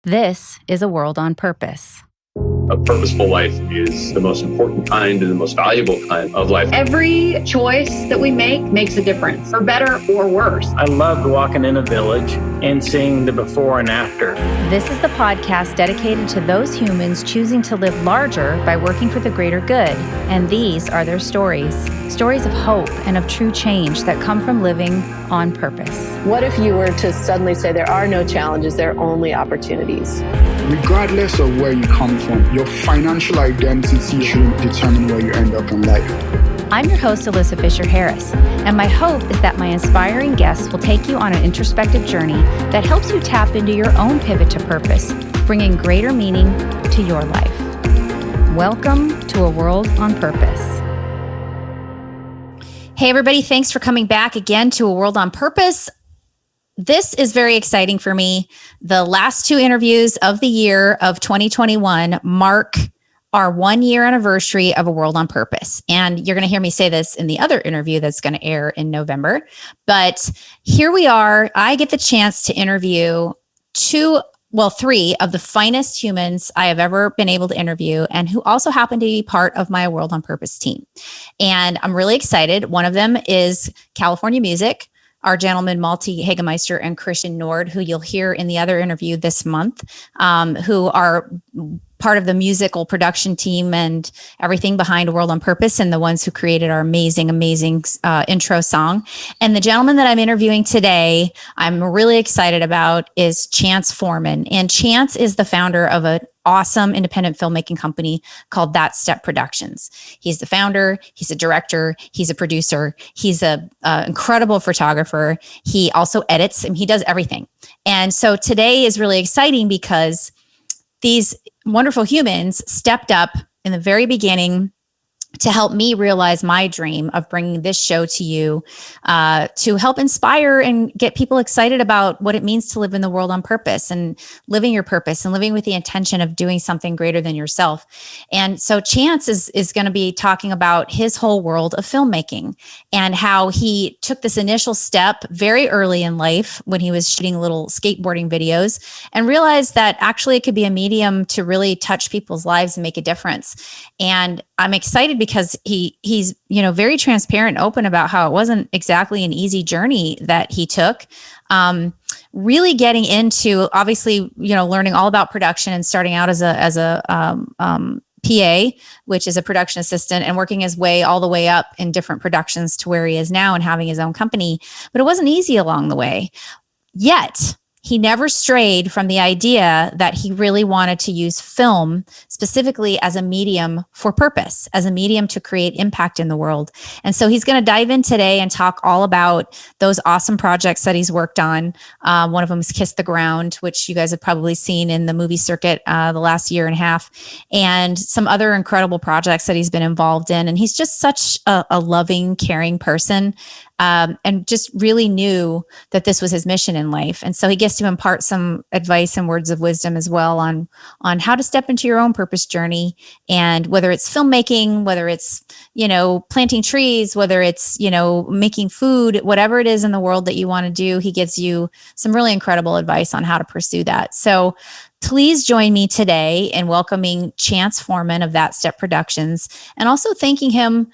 This is A World on Purpose. A purposeful life is the most important kind and the most valuable kind of life. Every choice that we make makes a difference, for better or worse. I loved walking in a village and seeing the before and after. This is the podcast dedicated to those humans choosing to live larger by working for the greater good. And these are their stories. Stories of hope and of true change that come from living on purpose. What if you were to suddenly say there are no challenges, there are only opportunities? Regardless of where you come from, your financial identity should determine where you end up in life. I'm your host, Alyssa Fisher-Harris, and my hope is that my inspiring guests will take you on an introspective journey that helps you tap into your own pivot to purpose, bringing greater meaning to your life. Welcome to A World on Purpose. Hey, everybody. Thanks for coming back again to A World on Purpose. This is very exciting for me. The last two interviews of the year of 2021 mark our 1 year anniversary of A World on Purpose. And you're going to hear me say this in the other interview that's going to air in November. But here we are. I get the chance to interview three of the finest humans I have ever been able to interview and who also happen to be part of my World on Purpose team. And I'm really excited. One of them is California Music, our gentleman, Malte Hagemeister and Christian Nord, who you'll hear in the other interview this month, who are part of the musical production team and everything behind World on Purpose and the ones who created our amazing intro song. And the gentleman that I'm interviewing today, I'm really excited about, is Chance Foreman. And Chance is the founder of an awesome independent filmmaking company called That Step Productions. He's the founder, he's a director, he's a producer, he's an incredible photographer. He also edits and he does everything. And so today is really exciting because these wonderful humans stepped up in the very beginning to help me realize my dream of bringing this show to you, to help inspire and get people excited about what it means to live in the world on purpose and living your purpose and living with the intention of doing something greater than yourself. And so Chance is going to be talking about his whole world of filmmaking and how he took this initial step very early in life when he was shooting little skateboarding videos and realized that actually it could be a medium to really touch people's lives and make a difference. And I'm excited because he's very transparent and open about how it wasn't exactly an easy journey that he took. Really getting into, obviously, learning all about production and starting out as a PA, which is a production assistant, and working his way all the way up in different productions to where he is now and having his own company. But it wasn't easy along the way. Yet he never strayed from the idea that he really wanted to use film specifically as a medium for purpose, as a medium to create impact in the world. And so he's going to dive in today and talk all about those awesome projects that he's worked on. One of them is Kiss the Ground, which you guys have probably seen in the movie circuit the last year and a half, and some other incredible projects that he's been involved in. And he's just such a loving, caring person. And just really knew that this was his mission in life. And so he gets to impart some advice and words of wisdom as well on how to step into your own purpose journey. And whether it's filmmaking, whether it's, planting trees, whether it's, making food, whatever it is in the world that you want to do, he gives you some really incredible advice on how to pursue that. So please join me today in welcoming Chance Foreman of That Step Productions, and also thanking him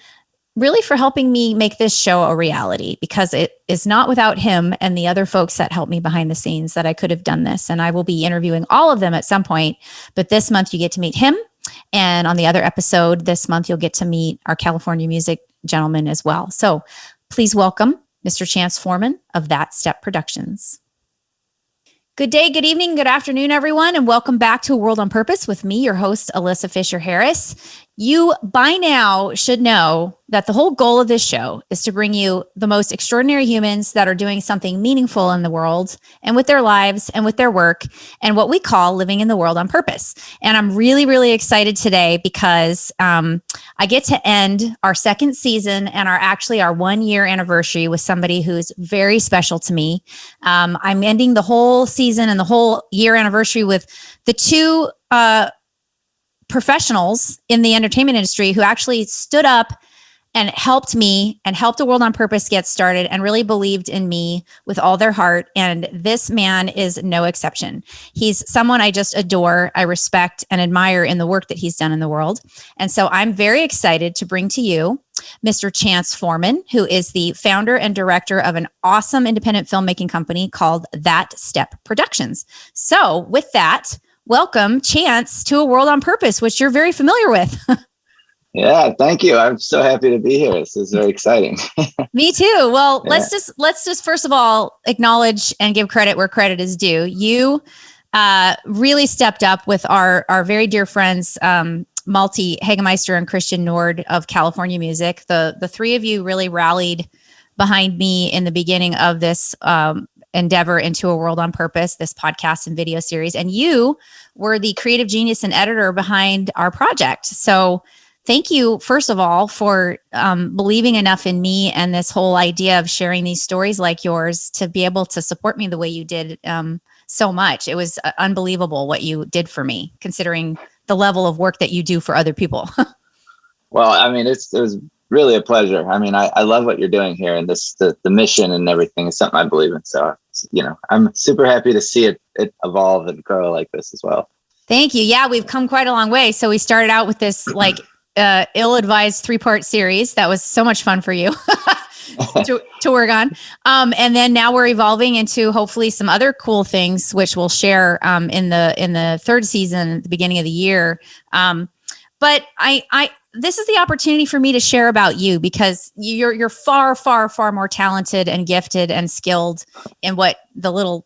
really for helping me make this show a reality, because it is not without him and the other folks that helped me behind the scenes that I could have done this. And I will be interviewing all of them at some point, but this month you get to meet him. And on the other episode this month, you'll get to meet our California Music gentleman as well. So please welcome Mr. Chance Foreman of That Step Productions. Good day, good evening, good afternoon, everyone, and welcome back to A World on Purpose with me, your host, Alyssa Fisher-Harris. You by now should know that the whole goal of this show is to bring you the most extraordinary humans that are doing something meaningful in the world and with their lives and with their work and what we call living in the world on purpose. And I'm really, really excited today because I get to end our second season and our 1 year anniversary with somebody who's very special to me. I'm ending the whole season and the whole year anniversary with the two professionals in the entertainment industry who actually stood up and helped me and helped A World on Purpose get started and really believed in me with all their heart. And this man is no exception. He's someone I just adore, I respect and admire in the work that he's done in the world. And so I'm very excited to bring to you Mr. Chance Foreman, who is the founder and director of an awesome independent filmmaking company called That Step Productions. So with that, welcome, Chance, to A World on Purpose, which you're very familiar with. Yeah, thank you. I'm so happy to be here. This is very exciting. Me too. Well, let's just first of all acknowledge and give credit where credit is due. You really stepped up with our very dear friends, Malte Hagemeister and Christian Nord of California Music. The three of you really rallied behind me in the beginning of this endeavor into A World on Purpose, this podcast and video series. And you were the creative genius and editor behind our project. So thank you, first of all, for believing enough in me and this whole idea of sharing these stories like yours to be able to support me the way you did so much. It was unbelievable what you did for me, considering the level of work that you do for other people. Well, I mean, it was really a pleasure. I mean, I love what you're doing here, and the mission and everything is something I believe in. So, I'm super happy to see it evolve and grow like this as well. Thank you. Yeah, we've come quite a long way. So we started out with this ill-advised 3-part series that was so much fun for you to work on, and then now we're evolving into hopefully some other cool things, which we'll share in the third season at the beginning of the year. But this is the opportunity for me to share about you, because you're far, far, far more talented and gifted and skilled in what the little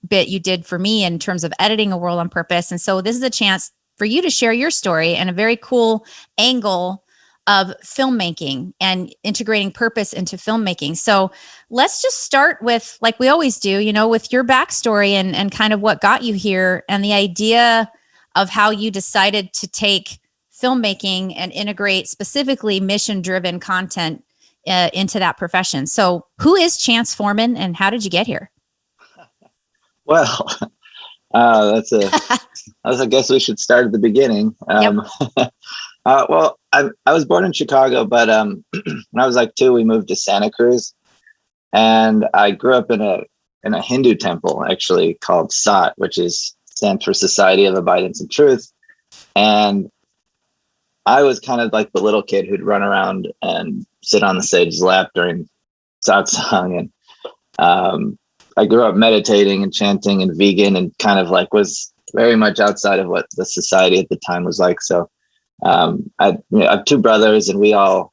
bit you did for me in terms of editing A World on Purpose. And so this is a chance for you to share your story and a very cool angle of filmmaking and integrating purpose into filmmaking. So let's just start with, like we always do, with your backstory and kind of what got you here and the idea of how you decided to take filmmaking and integrate specifically mission-driven content into that profession. So who is Chance Foreman and how did you get here? Well, I guess we should start at the beginning. Yep. Well, I was born in Chicago, but when I was like 2, we moved to Santa Cruz, and I grew up in a Hindu temple actually called SAT, which stands for Society of Abidance and Truth. And I was kind of like the little kid who'd run around and sit on the sage's lap during satsang, and I grew up meditating and chanting and vegan and kind of like was very much outside of what the society at the time was like. So I have 2 brothers, and we all,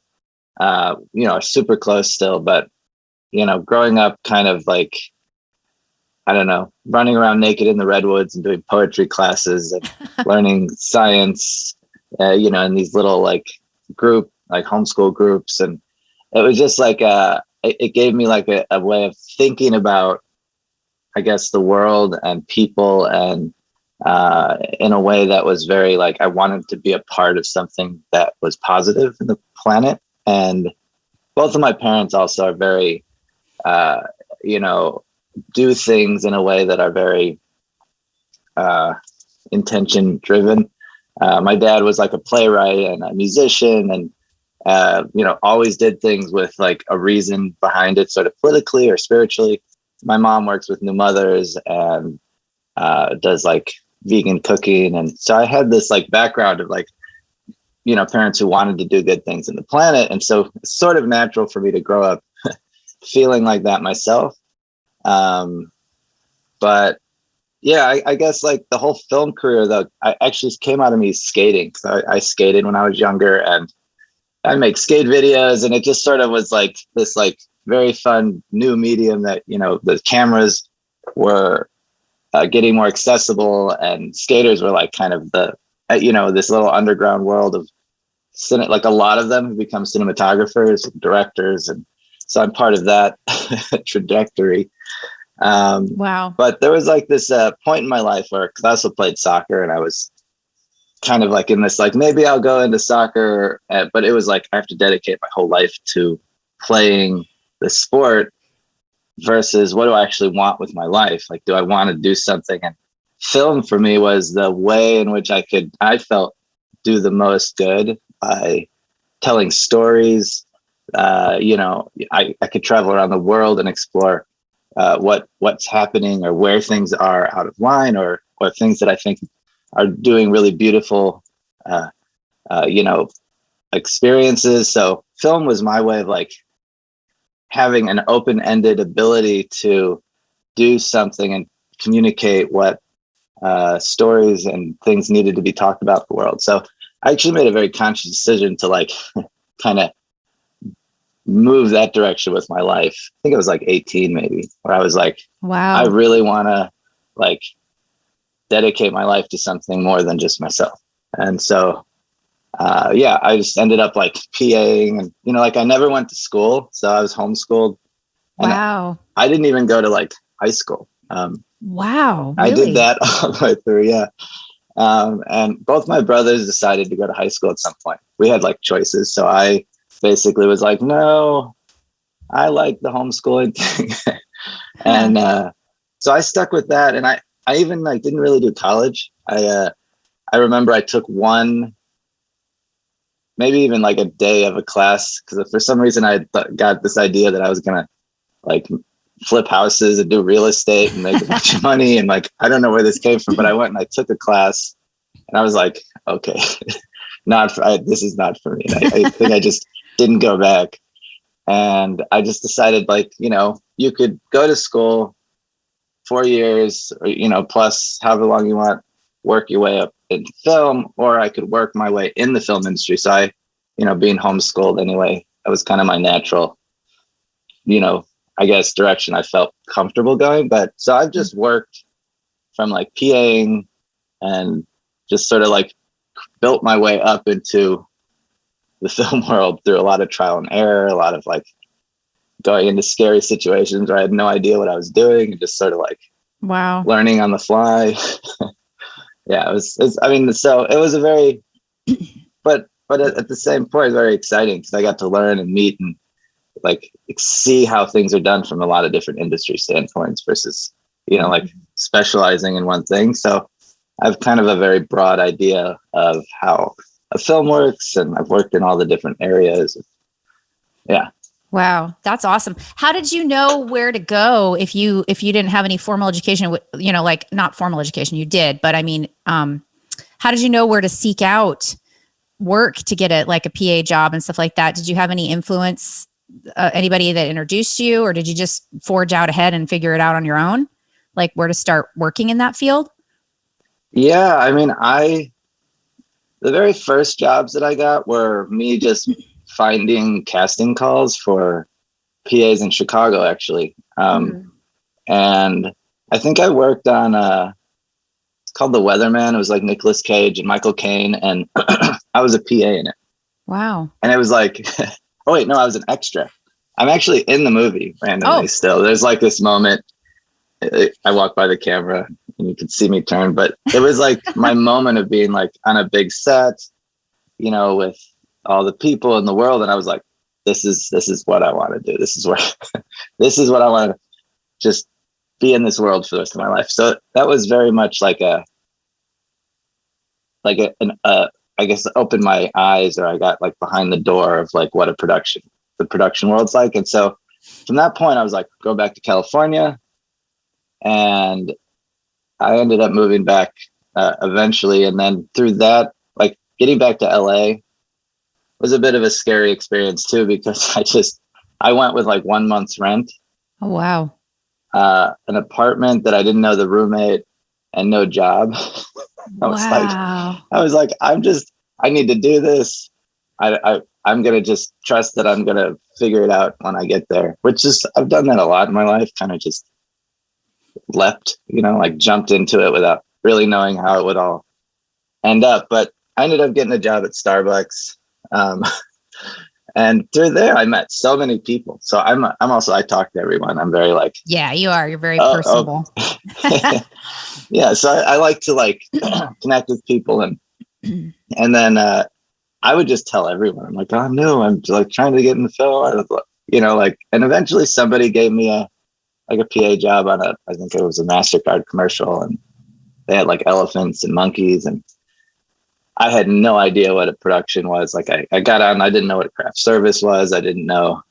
are super close still. But, growing up kind of like, I don't know, running around naked in the redwoods and doing poetry classes and learning science, in these little like homeschool groups. And it was just like, it gave me like a way of thinking about, I guess, the world and people, and in a way that was very like, I wanted to be a part of something that was positive in the planet. And both of my parents also are very, do things in a way that are very intention driven. My dad was like a playwright and a musician, and always did things with like a reason behind it, sort of politically or spiritually. My mom works with new mothers and does like vegan cooking. And so I had this like background of like, parents who wanted to do good things in the planet. And so it's sort of natural for me to grow up feeling like that myself. But yeah, I guess like the whole film career though, I actually came out of me skating. So I skated when I was younger, and I make skate videos, and it just sort of was like this like very fun new medium that, the cameras were getting more accessible, and skaters were like kind of the, this little underground world of like a lot of them have become cinematographers and directors. And so I'm part of that trajectory. Wow. But there was like this point in my life where, cause I also played soccer, and I was kind of like in this, like, maybe I'll go into soccer, but it was like, I have to dedicate my whole life to playing the sport versus what do I actually want with my life? Like, do I want to do something? And film for me was the way in which I felt do the most good by telling stories. I could travel around the world and explore what's happening or where things are out of line or things that I think are doing really beautiful, experiences. So film was my way of like having an open-ended ability to do something and communicate what stories and things needed to be talked about in the world. So I actually made a very conscious decision to like kind of move that direction with my life. I think it was like 18 maybe, where I was like, Wow. I really want to like dedicate my life to something more than just myself. And so I just ended up like PAing and, like I never went to school. So I was homeschooled. Wow. I didn't even go to like high school. Wow. Really? I did that all the way through. Yeah. And both my brothers decided to go to high school at some point. We had like choices. So I basically was like, no, I like the homeschooling thing. And so I stuck with that. And I even like didn't really do college. I remember I took one, maybe even like a day of a class, because for some reason I got this idea that I was going to like flip houses and do real estate and make a bunch of money. And like, I don't know where this came from, but I went and I took a class and I was like, okay, this is not for me. I think I just didn't go back. And I just decided like, you could go to school 4 years or, plus however long you want, work your way up in film, or I could work my way in the film industry. So I, being homeschooled anyway, that was kind of my natural, I guess direction I felt comfortable going. But so I've just worked from like PAing and just sort of like built my way up into the film world through a lot of trial and error, a lot of like going into scary situations where I had no idea what I was doing and just sort of like wow, learning on the fly. Yeah, it was a very, but at the same point, it's very exciting because I got to learn and meet and like see how things are done from a lot of different industry standpoints versus, like specializing in one thing. So I have kind of a very broad idea of how a film works, and I've worked in all the different areas. Yeah. Wow, that's awesome. How did you know where to go if you didn't have any formal education? Like not formal education, you did, but I mean, how did you know where to seek out work to get a PA job and stuff like that? Did you have any influence, anybody that introduced you, or did you just forge out ahead and figure it out on your own, like where to start working in that field? Yeah, I mean, the very first jobs that I got were me just finding casting calls for PAs in Chicago, actually. And I think I worked on it's called The Weatherman. It was like Nicolas Cage and Michael Caine, and I was a PA in it. Wow. And it was like, oh wait, no, I was an extra. I'm actually in the movie randomly still. There's like this moment, I walk by the camera and you can see me turn, but it was like my moment of being like on a big set, with all the people in the world. And I was like, this is what I want to do. This is what I want to just be in this world for the rest of my life. So that was very much like I guess opened my eyes, or I got like behind the door of like what the production world's like. And so from that point, I was like, go back to California. And I ended up moving back eventually. And then through that, like getting back to LA was a bit of a scary experience too, because I went with like 1 month's rent. Oh, wow. An apartment that I didn't know the roommate and no job. I was like, I need to do this. I'm going to just trust that I'm going to figure it out when I get there, which is, I've done that a lot in my life, kind of just leapt, like jumped into it without really knowing how it would all end up. But I ended up getting a job at Starbucks. And through there, I met so many people. So I talk to everyone. I'm very like, yeah, you are. You're very personable. Yeah. So I like to like connect with people, and then I would just tell everyone, I'm like, oh no, I'm like trying to get in the film, and eventually somebody gave me a PA job on I think it was a MasterCard commercial, and they had like elephants and monkeys, and I had no idea what a production was. Like I got on, I didn't know what a craft service was. I didn't know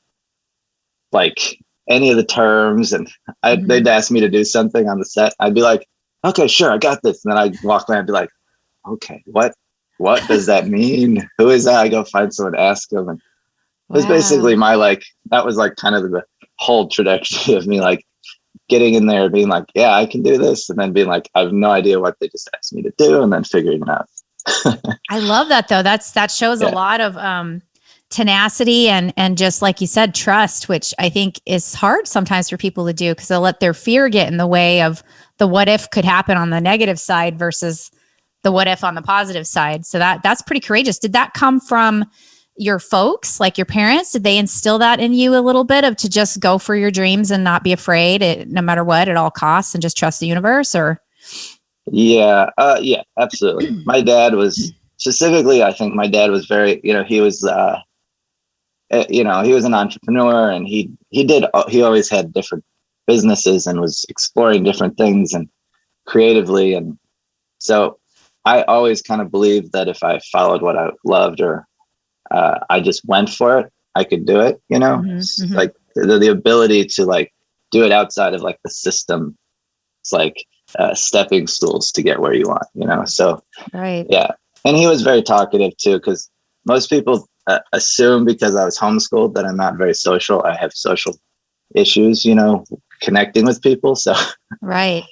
like any of the terms, and they'd ask me to do something on the set. I'd be like, okay, sure, I got this. And then I'd walk away and be like, okay, what does that mean? Who is that? I go find someone, ask them. And it was basically my, like, that was like kind of the whole trajectory of me, like getting in there, being like, yeah, I can do this. And then being like, I have no idea what they just asked me to do. And then figuring it out. I love that though. That shows a lot of, tenacity and just like you said, trust, which I think is hard sometimes for people to do because they'll let their fear get in the way of the what if could happen on the negative side versus the what if on the positive side. So that's pretty courageous. Did that come from your folks, like your parents? Did they instill that in you a little bit of to just go for your dreams and not be afraid no matter what at all costs and just trust the universe? Or yeah, absolutely. My dad was specifically, I think my dad was very, he was he was an entrepreneur, and he always had different businesses and was exploring different things and creatively. And so I always kind of believed that if I followed what I loved, or I just went for it, I could do it, like the ability to like do it outside of like the system. It's like stepping stools to get where you want, so right. Yeah. And he was very talkative too, because most people assume because I was homeschooled that I'm not very social. I have social issues, connecting with people. So right.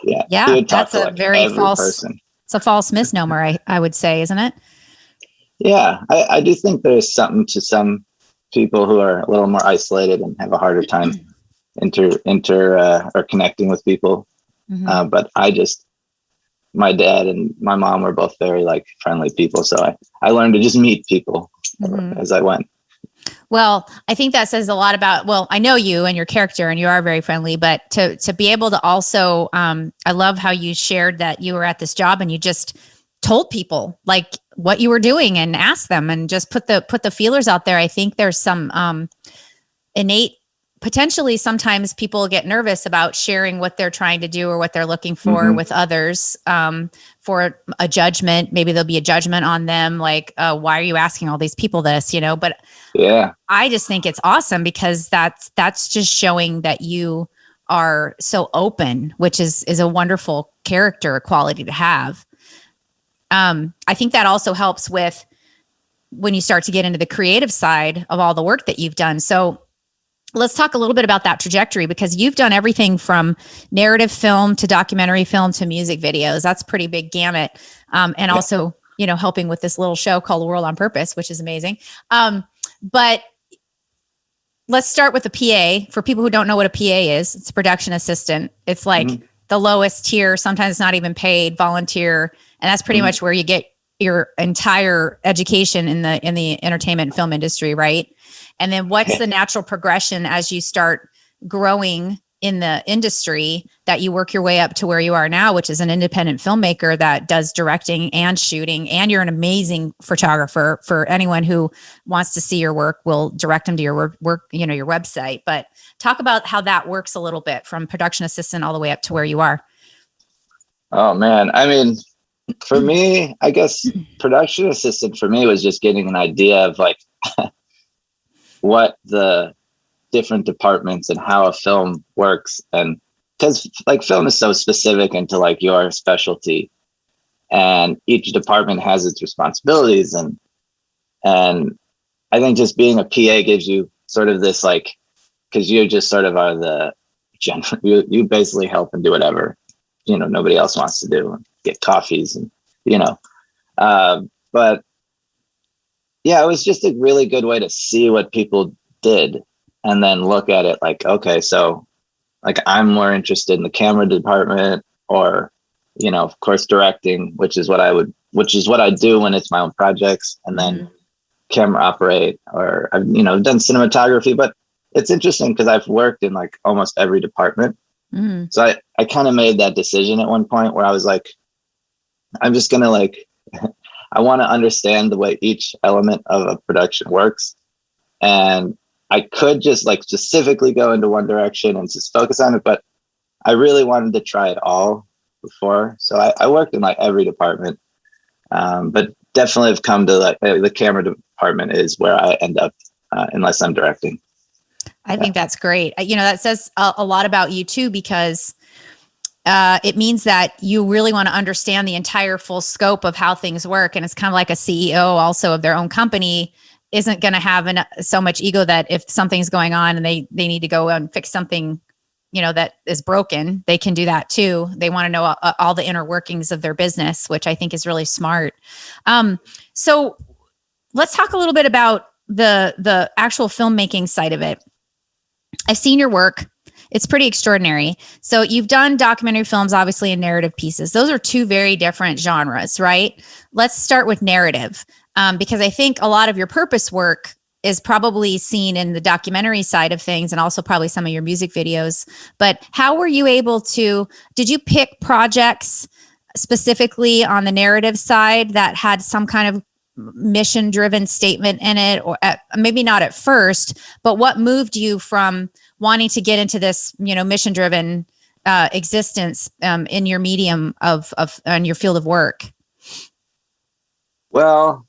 Yeah. That's a very false person. It's a false misnomer, I would say, isn't it? Yeah. I do think there's something to some people who are a little more isolated and have a harder time or connecting with people. But my dad and my mom were both very like friendly people. So I learned to just meet people as I went. Well, I think that says a lot about, I know you and your character, and you are very friendly, but to be able to also, I love how you shared that you were at this job and you just told people like what you were doing and asked them and just put the feelers out there. I think there's some innate, potentially sometimes people get nervous about sharing what they're trying to do or what they're looking for with others for a judgment. Maybe there'll be a judgment on them. Like, why are you asking all these people this, but yeah, I just think it's awesome because that's just showing that you are so open, which is a wonderful character quality to have. I think that also helps with when you start to get into the creative side of all the work that you've done. So let's talk a little bit about that trajectory, because you've done everything from narrative film to documentary film to music videos. That's a pretty big gamut. And also, helping with this little show called World on Purpose, which is amazing. But let's start with the PA. For people who don't know what a PA is, it's a production assistant. It's like the lowest tier, sometimes not even paid, volunteer. And that's pretty much where you get your entire education in the entertainment and film industry, right? And then what's the natural progression as you start growing in the industry that you work your way up to where you are now, which is an independent filmmaker that does directing and shooting, and you're an amazing photographer. For anyone who wants to see your work, we'll direct them to your work, your website. But talk about how that works a little bit from production assistant all the way up to where you are. Oh man. I mean, for me, I guess production assistant for me was just getting an idea of like what the different departments and how a film works. And because like film is so specific into like your specialty, and each department has its responsibilities. And I think just being a PA gives you sort of this like, because you just sort of are the general, you basically help and do whatever, nobody else wants to do, get coffees and, but yeah, it was just a really good way to see what people did and then look at it like, okay, so like I'm more interested in the camera department, or, of course, directing, which is what I do when it's my own projects, and then camera operate, or I've, done cinematography. But it's interesting because I've worked in like almost every department. So I kind of made that decision at one point where I was like, I'm just going to like, I want to understand the way each element of a production works. And I could just like specifically go into one direction and just focus on it, but I really wanted to try it all before. So I worked in like every department. But definitely have come to like the camera department is where I end up unless I'm directing. I think that's great. That says a lot about you too, because it means that you really want to understand the entire full scope of how things work. And it's kind of like a CEO also of their own company isn't going to have so much ego that if something's going on and they need to go and fix something, that is broken, they can do that too. They want to know all the inner workings of their business, which I think is really smart. So let's talk a little bit about the actual filmmaking side of it. I've seen your work. It's pretty extraordinary. So you've done documentary films, obviously, and narrative pieces. Those are two very different genres, right? Let's start with narrative, because I think a lot of your purpose work is probably seen in the documentary side of things and also probably some of your music videos. But how were you able to, did you pick projects specifically on the narrative side that had some kind of mission-driven statement in it, or maybe not at first, but what moved you from wanting to get into this, mission-driven existence in your medium of in your field of work? Well,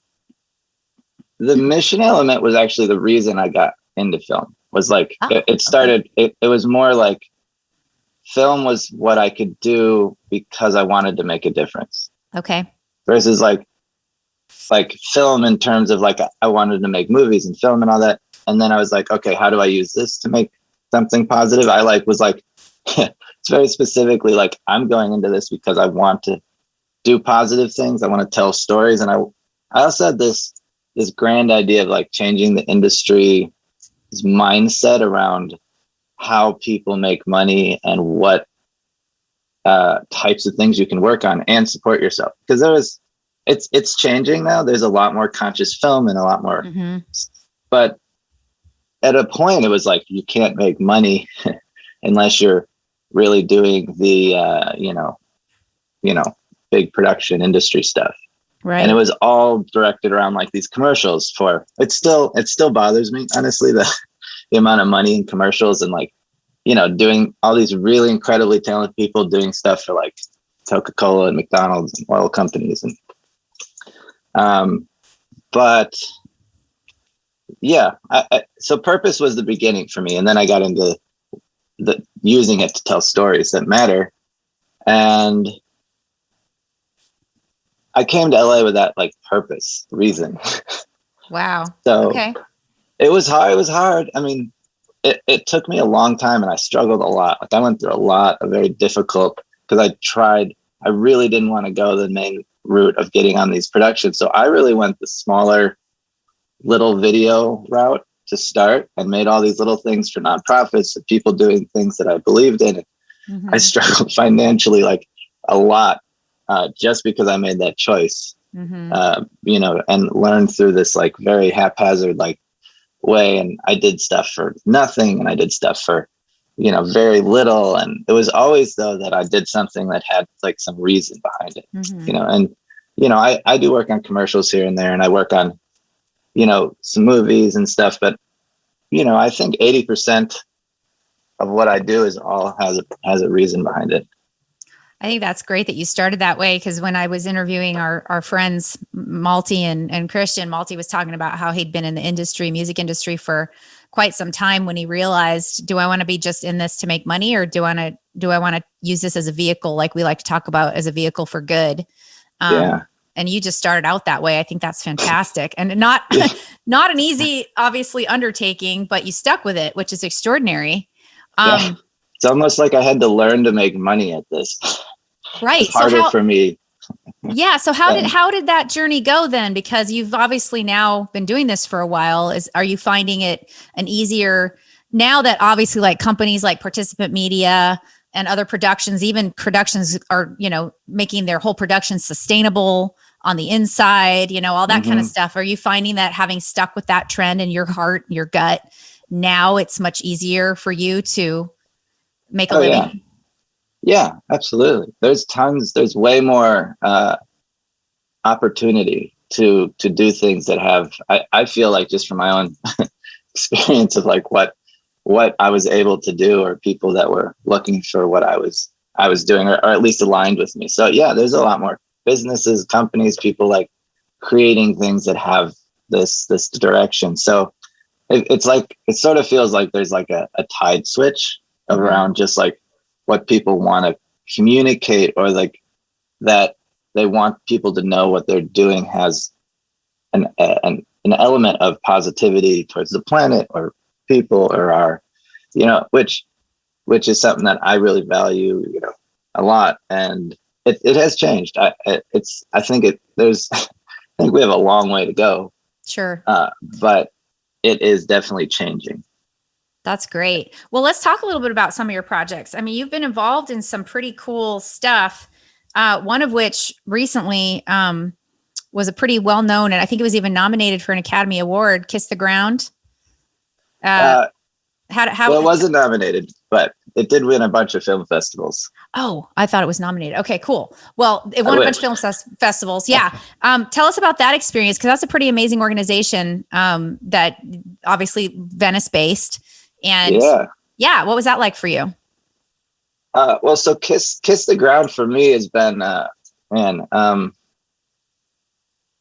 the mission element was actually the reason I got into film. Was like it started. Okay. It was more like film was what I could do because I wanted to make a difference. Okay. Versus like film in terms of like I wanted to make movies and film and all that, and then I was like, okay, how do I use this to make something positive? I was like it's very specifically like I'm going into this because I want to do positive things. I want to tell stories, and I also had this grand idea of like changing the industry's mindset around how people make money and what types of things you can work on and support yourself, because it's changing now. There's a lot more conscious film and a lot more, but at a point it was like, you can't make money unless you're really doing the, big production industry stuff. Right. And it was all directed around like these commercials for, it still bothers me, honestly, the amount of money in commercials and like, doing all these really incredibly talented people doing stuff for like Coca-Cola and McDonald's and oil companies. And, but yeah, so purpose was the beginning for me. And then I got into using it to tell stories that matter. And I came to LA with that like purpose reason. Wow. So okay. It was hard. It was hard. I mean, it took me a long time and I struggled a lot. Like I went through a lot of very difficult, because I really didn't want to go the main route of getting on these productions. So I really went the smaller little video route to start and made all these little things for nonprofits and people doing things that I believed in. I struggled financially like a lot just because I made that choice, and learned through this like very haphazard like way. And I did stuff for nothing and I did stuff for, very little. And it was always though that I did something that had like some reason behind it, and, I do work on commercials here and there, and I work on, some movies and stuff, but, I think 80% of what I do is all has a reason behind it. I think that's great that you started that way, because when I was interviewing our friends, Malty and Christian, Malty was talking about how he'd been in the music industry for quite some time when he realized, do I want to be just in this to make money, or do I want to use this as a vehicle, like we like to talk about, as a vehicle for good? Yeah. And you just started out that way. I think that's fantastic, and not an easy, obviously, undertaking, but you stuck with it, which is extraordinary. It's almost like I had to learn to make money at this. Right. It's harder for me. Yeah. So how did that journey go then? Because you've obviously now been doing this for a while. Are you finding it an easier now that obviously like companies like Participant Media and other productions, even productions are, making their whole production sustainable on the inside, all that kind of stuff. Are you finding that having stuck with that trend in your heart, your gut, now it's much easier for you to make a living? Yeah, absolutely. There's way more opportunity to do things that have, I feel like, just from my own experience of like what I was able to do, or people that were looking for what I was doing, or at least aligned with me. So yeah, there's a lot more businesses, companies, people like creating things that have this direction. So it's like, it sort of feels like there's like a tide switch around just like what people want to communicate, or like that they want people to know what they're doing has an element of positivity towards the planet or people or our, which is something that I really value, a lot. And it has changed. I think we have a long way to go. Sure. But it is definitely changing. That's great. Well, let's talk a little bit about some of your projects. I mean, you've been involved in some pretty cool stuff. One of which recently was a pretty well-known, and I think it was even nominated for an Academy Award, Kiss the Ground. Well, it wasn't nominated, but it did win a bunch of film festivals. Oh, I thought it was nominated. Okay, cool. Well, it won a bunch of film festivals. Yeah. Tell us about that experience, because that's a pretty amazing organization that obviously Venice based. And yeah, what was that like for you? Well, so Kiss the Ground for me has been,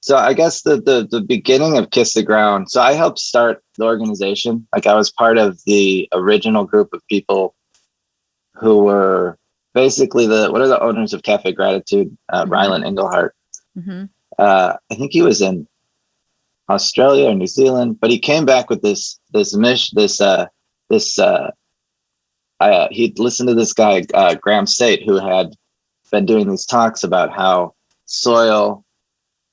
so I guess the beginning of Kiss the Ground. So I helped start the organization. Like, I was part of the original group of people who were basically what are the owners of Cafe Gratitude, Rylan Engelhart. I think he was in Australia or New Zealand, but he came back with this he'd listened to this guy, Graham State, who had been doing these talks about how soil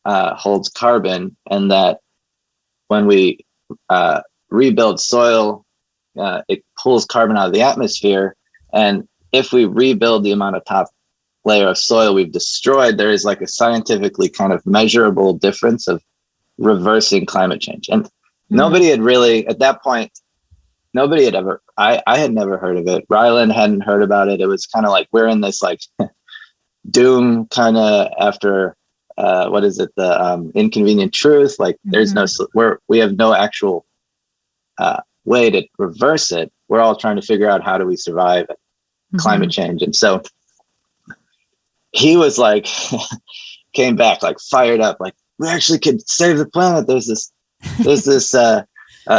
holds carbon, and that when we rebuild soil, it pulls carbon out of the atmosphere. And if we rebuild the amount of top layer of soil we've destroyed, there is like a scientifically kind of measurable difference of reversing climate change. And nobody had really, at that point, I had never heard of it. Ryland hadn't heard about it. It was kind of like, we're in this like doom kind of after, what is it? The inconvenient truth. Like there's we have no actual way to reverse it. We're all trying to figure out, how do we survive climate change? And so he was like, came back like fired up, like, we actually could save the planet. There's this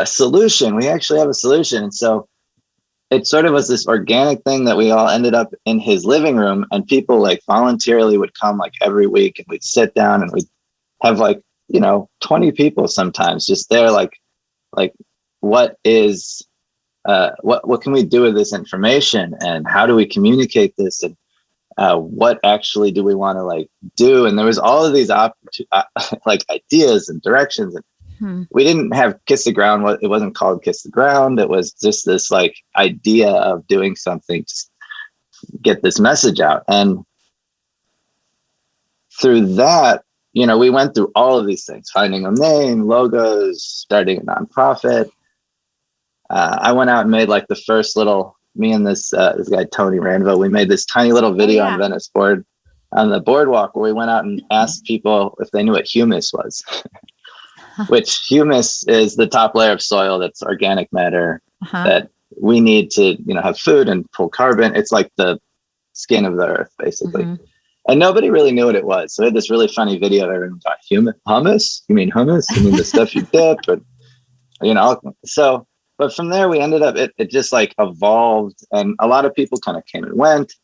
solution. We actually have a solution. And so it sort of was this organic thing that we all ended up in his living room, and people like voluntarily would come like every week, and we'd sit down and we'd have like, 20 people sometimes just there, like what is, what can we do with this information, and how do we communicate this, and what actually do we want to like do? And there was all of these like ideas and directions, and we didn't have Kiss the Ground. It wasn't called Kiss the Ground. It was just this like idea of doing something to get this message out. And through that, we went through all of these things, finding a name, logos, starting a nonprofit. I went out and made like the first little, me and this guy, Tony Ranville, we made this tiny little video on Venice on the boardwalk, where we went out and asked people if they knew what humus was. Which humus is the top layer of soil that's organic matter that we need to, have food and pull carbon. It's like the skin of the earth, basically. And nobody really knew what it was. So we had this really funny video of everyone going, hummus? You mean hummus? You mean the stuff you dip? But, so, but from there we ended up, it just like evolved, and a lot of people kind of came and went,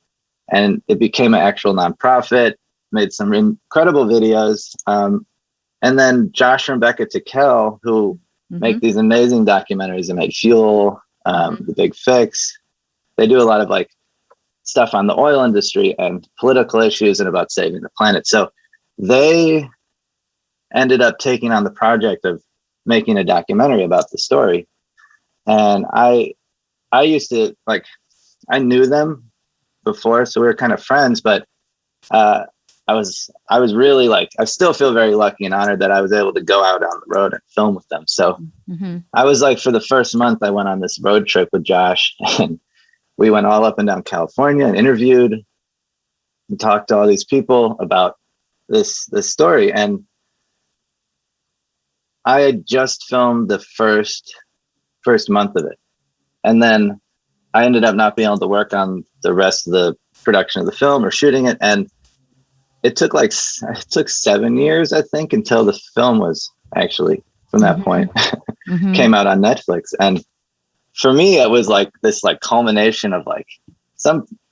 and it became an actual nonprofit, made some incredible videos. And then Josh and Rebecca Tickell, who make these amazing documentaries. They made Fuel, The Big Fix. They do a lot of like stuff on the oil industry and political issues and about saving the planet. So they ended up taking on the project of making a documentary about the story. And I used to I knew them before, so we were kind of friends, but I was really I still feel very lucky and honored that I was able to go out on the road and film with them. So I was for the first month, I went on this road trip with Josh, and we went all up and down California and interviewed and talked to all these people about this story. And I had just filmed the first month of it. And then I ended up not being able to work on the rest of the production of the film or shooting it. And it took 7 years, I think, until the film was actually from that point came out on Netflix. And for me, it was like this like culmination of like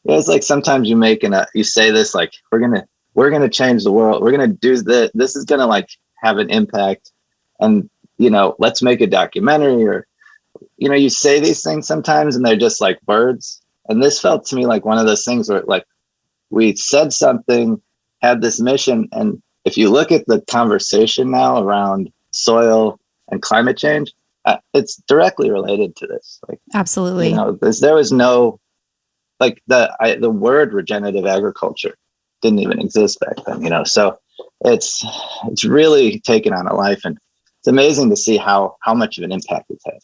it's like sometimes you say this, like, we're going to change the world. We're going to do this is going to like have an impact, and, let's make a documentary, or, you say these things sometimes and they're just like words. And this felt to me like one of those things where like we said something, had this mission. And if you look at the conversation now around soil and climate change, it's directly related to this. Like, absolutely. There was no, like the word regenerative agriculture didn't even exist back then, so it's really taken on a life, and it's amazing to see how much of an impact it's had.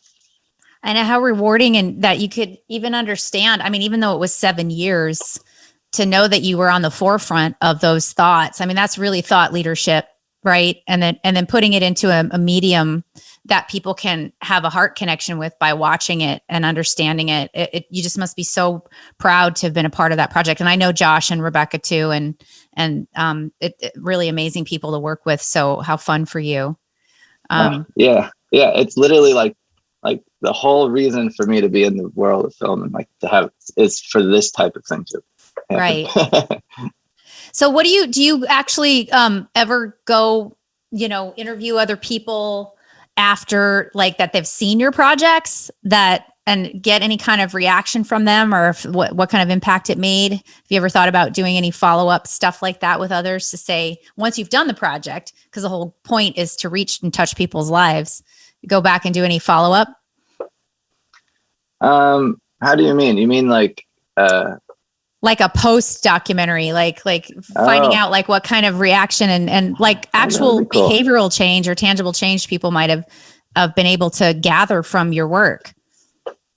And how rewarding, and that you could even understand. I mean, even though it was 7 years, to know that you were on the forefront of those thoughts. I mean, that's really thought leadership, right? And then putting it into a medium that people can have a heart connection with by watching it and understanding it. You just must be so proud to have been a part of that project. And I know Josh and Rebecca too, and it really amazing people to work with. So how fun for you. Yeah. It's literally like the whole reason for me to be in the world of film and like to have is for this type of thing too. Right. So what do you actually ever go, interview other people after, like, that they've seen your projects and get any kind of reaction from them, or what kind of impact it made? Have you ever thought about doing any follow-up stuff like that with others, to say, once you've done the project, because the whole point is to reach and touch people's lives, go back and do any follow-up? How do you mean? You mean like a post documentary, like finding out like what kind of reaction and like actual cool behavioral change or tangible change people might have been able to gather from your work?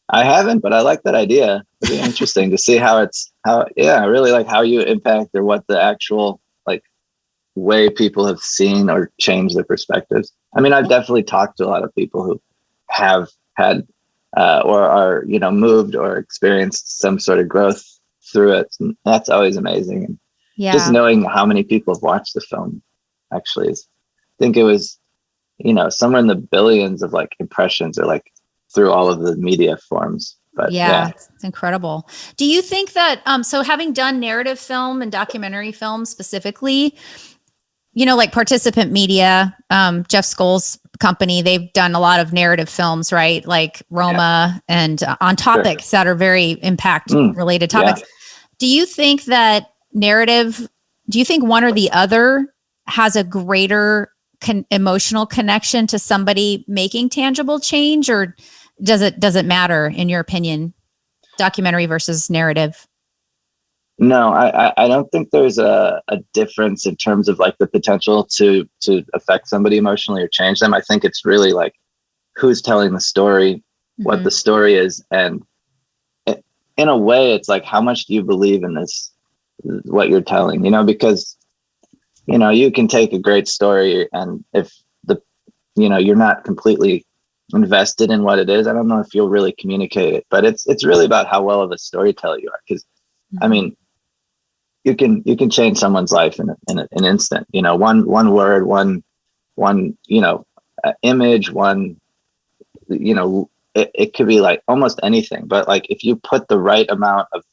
I haven't, but I like that idea. It'd be interesting to see I really like how you impact, or what the actual like way people have seen or changed their perspectives. I mean, I've definitely talked to a lot of people who have had or are, moved or experienced some sort of growth through it. And that's always amazing. And just knowing how many people have watched the film actually I think it was, somewhere in the billions of like impressions, or like through all of the media forms. But it's incredible. Do you think that, so having done narrative film and documentary film specifically, like Participant Media, Jeff Skoll's company, they've done a lot of narrative films, right? Like Roma and on topics that are very impact related topics. Do you think that do you think one or the other has a greater emotional connection to somebody making tangible change, or does it matter, in your opinion, documentary versus narrative? No, I don't think there's a difference in terms of like the potential to affect somebody emotionally or change them. I think it's really like who's telling the story, what the story is, and in a way, it's like, how much do you believe in this, what you're telling, because, you can take a great story, and if you're not completely invested in what it is, I don't know if you'll really communicate it. But it's really about how well of a storyteller you are. Because I mean, you can change someone's life in an instant. One word, one image, it could be like almost anything. But like if you put the right amount of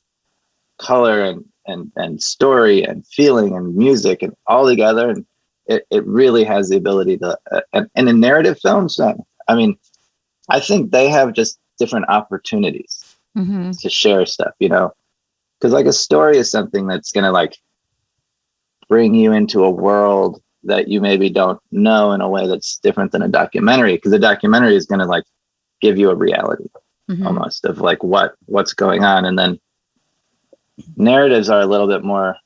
color and story and feeling and music and all together, and it really has the ability to. And in narrative films, I mean, I think they have just different opportunities to share stuff, because like a story is something that's going to like bring you into a world that you maybe don't know in a way that's different than a documentary, because a documentary is going to like give you a reality almost of like what's going on. And then narratives are a little bit more,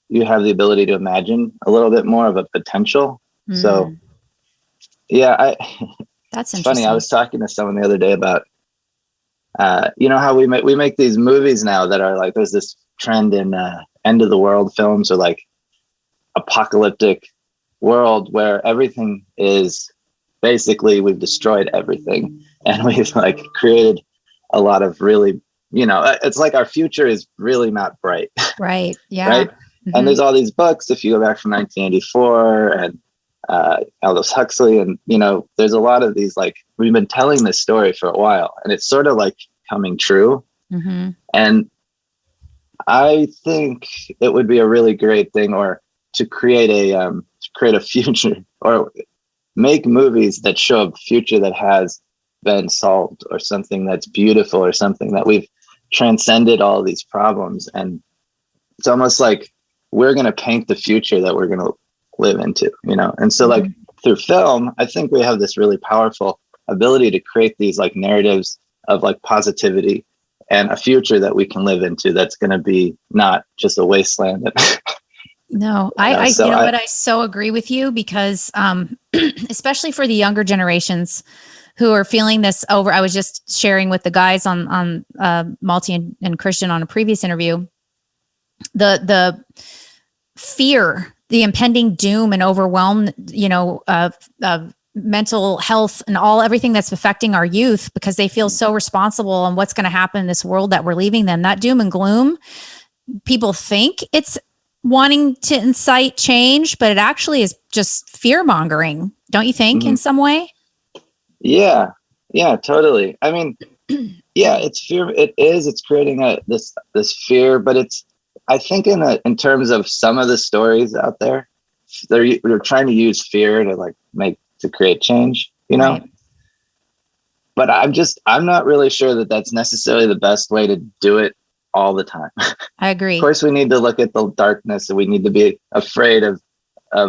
you have the ability to imagine a little bit more of a potential. So that's interesting. Funny. I was talking to someone the other day about, how we make these movies now that are like, there's this trend in end of the world films, or like apocalyptic world where everything is basically, we've destroyed everything, and we've like created a lot of really, it's like our future is really not bright. Right. Yeah. Right. And there's all these books, if you go back from 1984 and Aldous Huxley, and, you know, there's a lot of these, like, we've been telling this story for a while and it's sort of like coming true. And I think it would be a really great thing, or to create a future, or make movies that show a future that has been solved, or something that's beautiful, or something that we've transcended all these problems. And it's almost like we're going to paint the future that we're going to live into, you know? And so like through film, I think we have this really powerful ability to create these like narratives of like positivity and a future that we can live into that's going to be not just a wasteland. No, I so agree with you, because especially for the younger generations who are feeling this over. I was just sharing with the guys on Malty and Christian on a previous interview, the fear, the impending doom and overwhelm, you know, of mental health and everything that's affecting our youth, because they feel so responsible on what's going to happen in this world that we're leaving them. That doom and gloom, people think it's wanting to incite change, but it actually is just fear mongering. Don't you think in some way? Yeah, totally. I mean, yeah, it's fear. It's creating this fear, but I think in terms of some of the stories out there, they're trying to use fear to create change, you know? Right. But I'm not really sure that that's necessarily the best way to do it all the time. I agree. Of course, we need to look at the darkness, and we need to be afraid of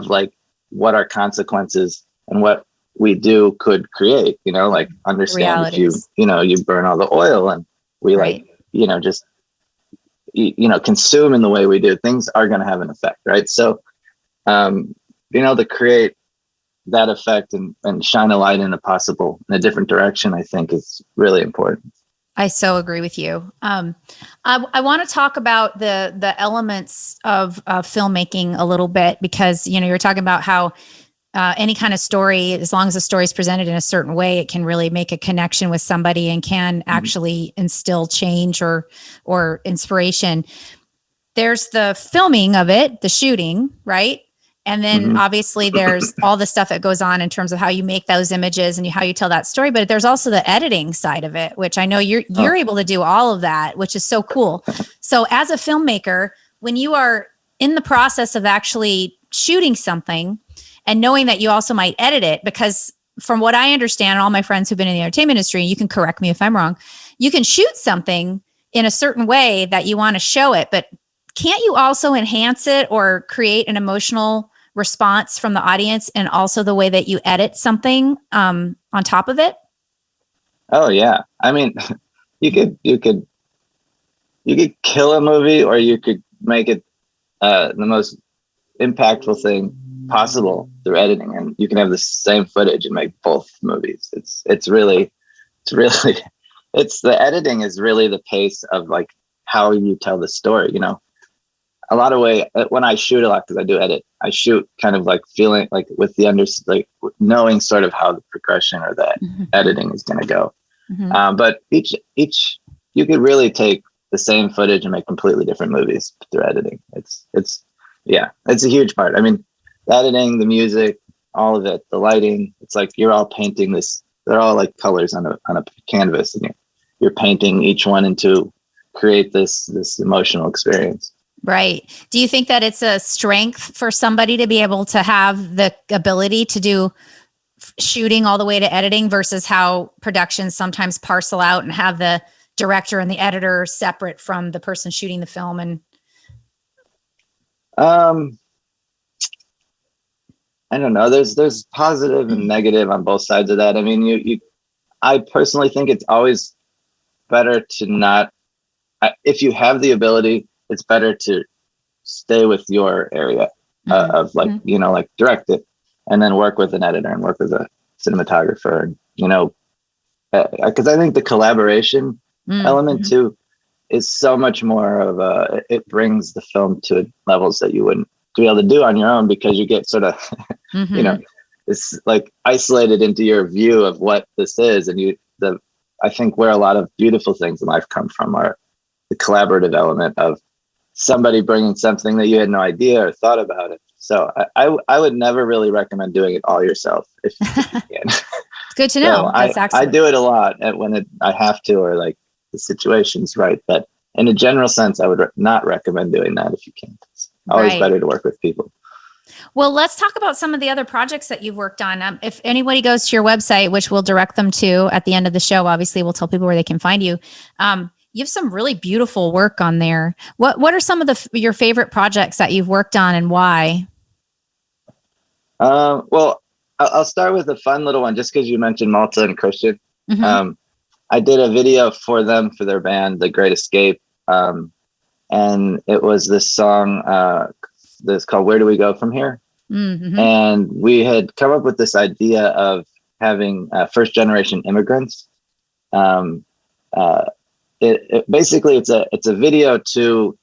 like what our consequences and what we do could create, you know, like understand realities. If you burn all the oil and we just consume in the way we do, things are going to have an effect. Right. So, to create that effect and shine a light in a different direction, I think is really important. I so agree with you. I want to talk about the elements of filmmaking a little bit, because, you're talking about how any kind of story, as long as the story is presented in a certain way, it can really make a connection with somebody and can actually instill change or inspiration. There's the filming of it, the shooting, right? And then obviously there's all the stuff that goes on in terms of how you make those images and how you tell that story. But there's also the editing side of it, which I know you're able to do all of that, which is so cool. So as a filmmaker, when you are in the process of actually shooting something and knowing that you also might edit it, because from what I understand, all my friends who've been in the entertainment industry, you can correct me if I'm wrong, you can shoot something in a certain way that you want to show it, but can't you also enhance it or create an emotional response from the audience, and also the way that you edit something on top of it? Oh yeah. I mean, you could kill a movie, or you could make it the most impactful thing possible through editing, and you can have the same footage and make both movies. It's really the editing is really the pace of like how you tell the story, a lot of way when I shoot a lot, because I do edit, I shoot kind of like feeling like with the knowing sort of how the progression or the editing is going to go. But each you could really take the same footage and make completely different movies through editing. It's a huge part. I mean, the editing, the music, all of it, the lighting, it's like you're all painting this, they're all like colors on a canvas, and you're painting each one to create this emotional experience. Right. Do you think that it's a strength for somebody to be able to have the ability to do shooting all the way to editing, versus how productions sometimes parcel out and have the director and the editor separate from the person shooting the film? And I don't know. There's positive and negative on both sides of that. I mean, I personally think it's always better to not, if you have the ability, it's better to stay with your area of like, like direct it, and then work with an editor and work with a cinematographer, and, because I think the collaboration element too is so much more of it brings the film to levels that you wouldn't be able to do on your own, because you get sort of, it's like isolated into your view of what this is. And I think where a lot of beautiful things in life come from are the collaborative element of somebody bringing something that you had no idea or thought about it. So I would never really recommend doing it all yourself if you can. It's good to know. So That's I excellent. do it a lot when I have to, or like the situation's right. But in a general sense, I would not recommend doing that if you can't. It's always Right. better to work with people. Well, let's talk about some of the other projects that you've worked on. If anybody goes to your website, which we'll direct them to at the end of the show, obviously we'll tell people where they can find you. You have some really beautiful work on there. What are some of your favorite projects that you've worked on, and why? Well, I'll start with a fun little one, just because you mentioned Malta and Christian. Mm-hmm. I did a video for them, for their band, The Great Escape. And it was this song that's called Where Do We Go From Here? Mm-hmm. And we had come up with this idea of having first generation immigrants. Basically it's a video to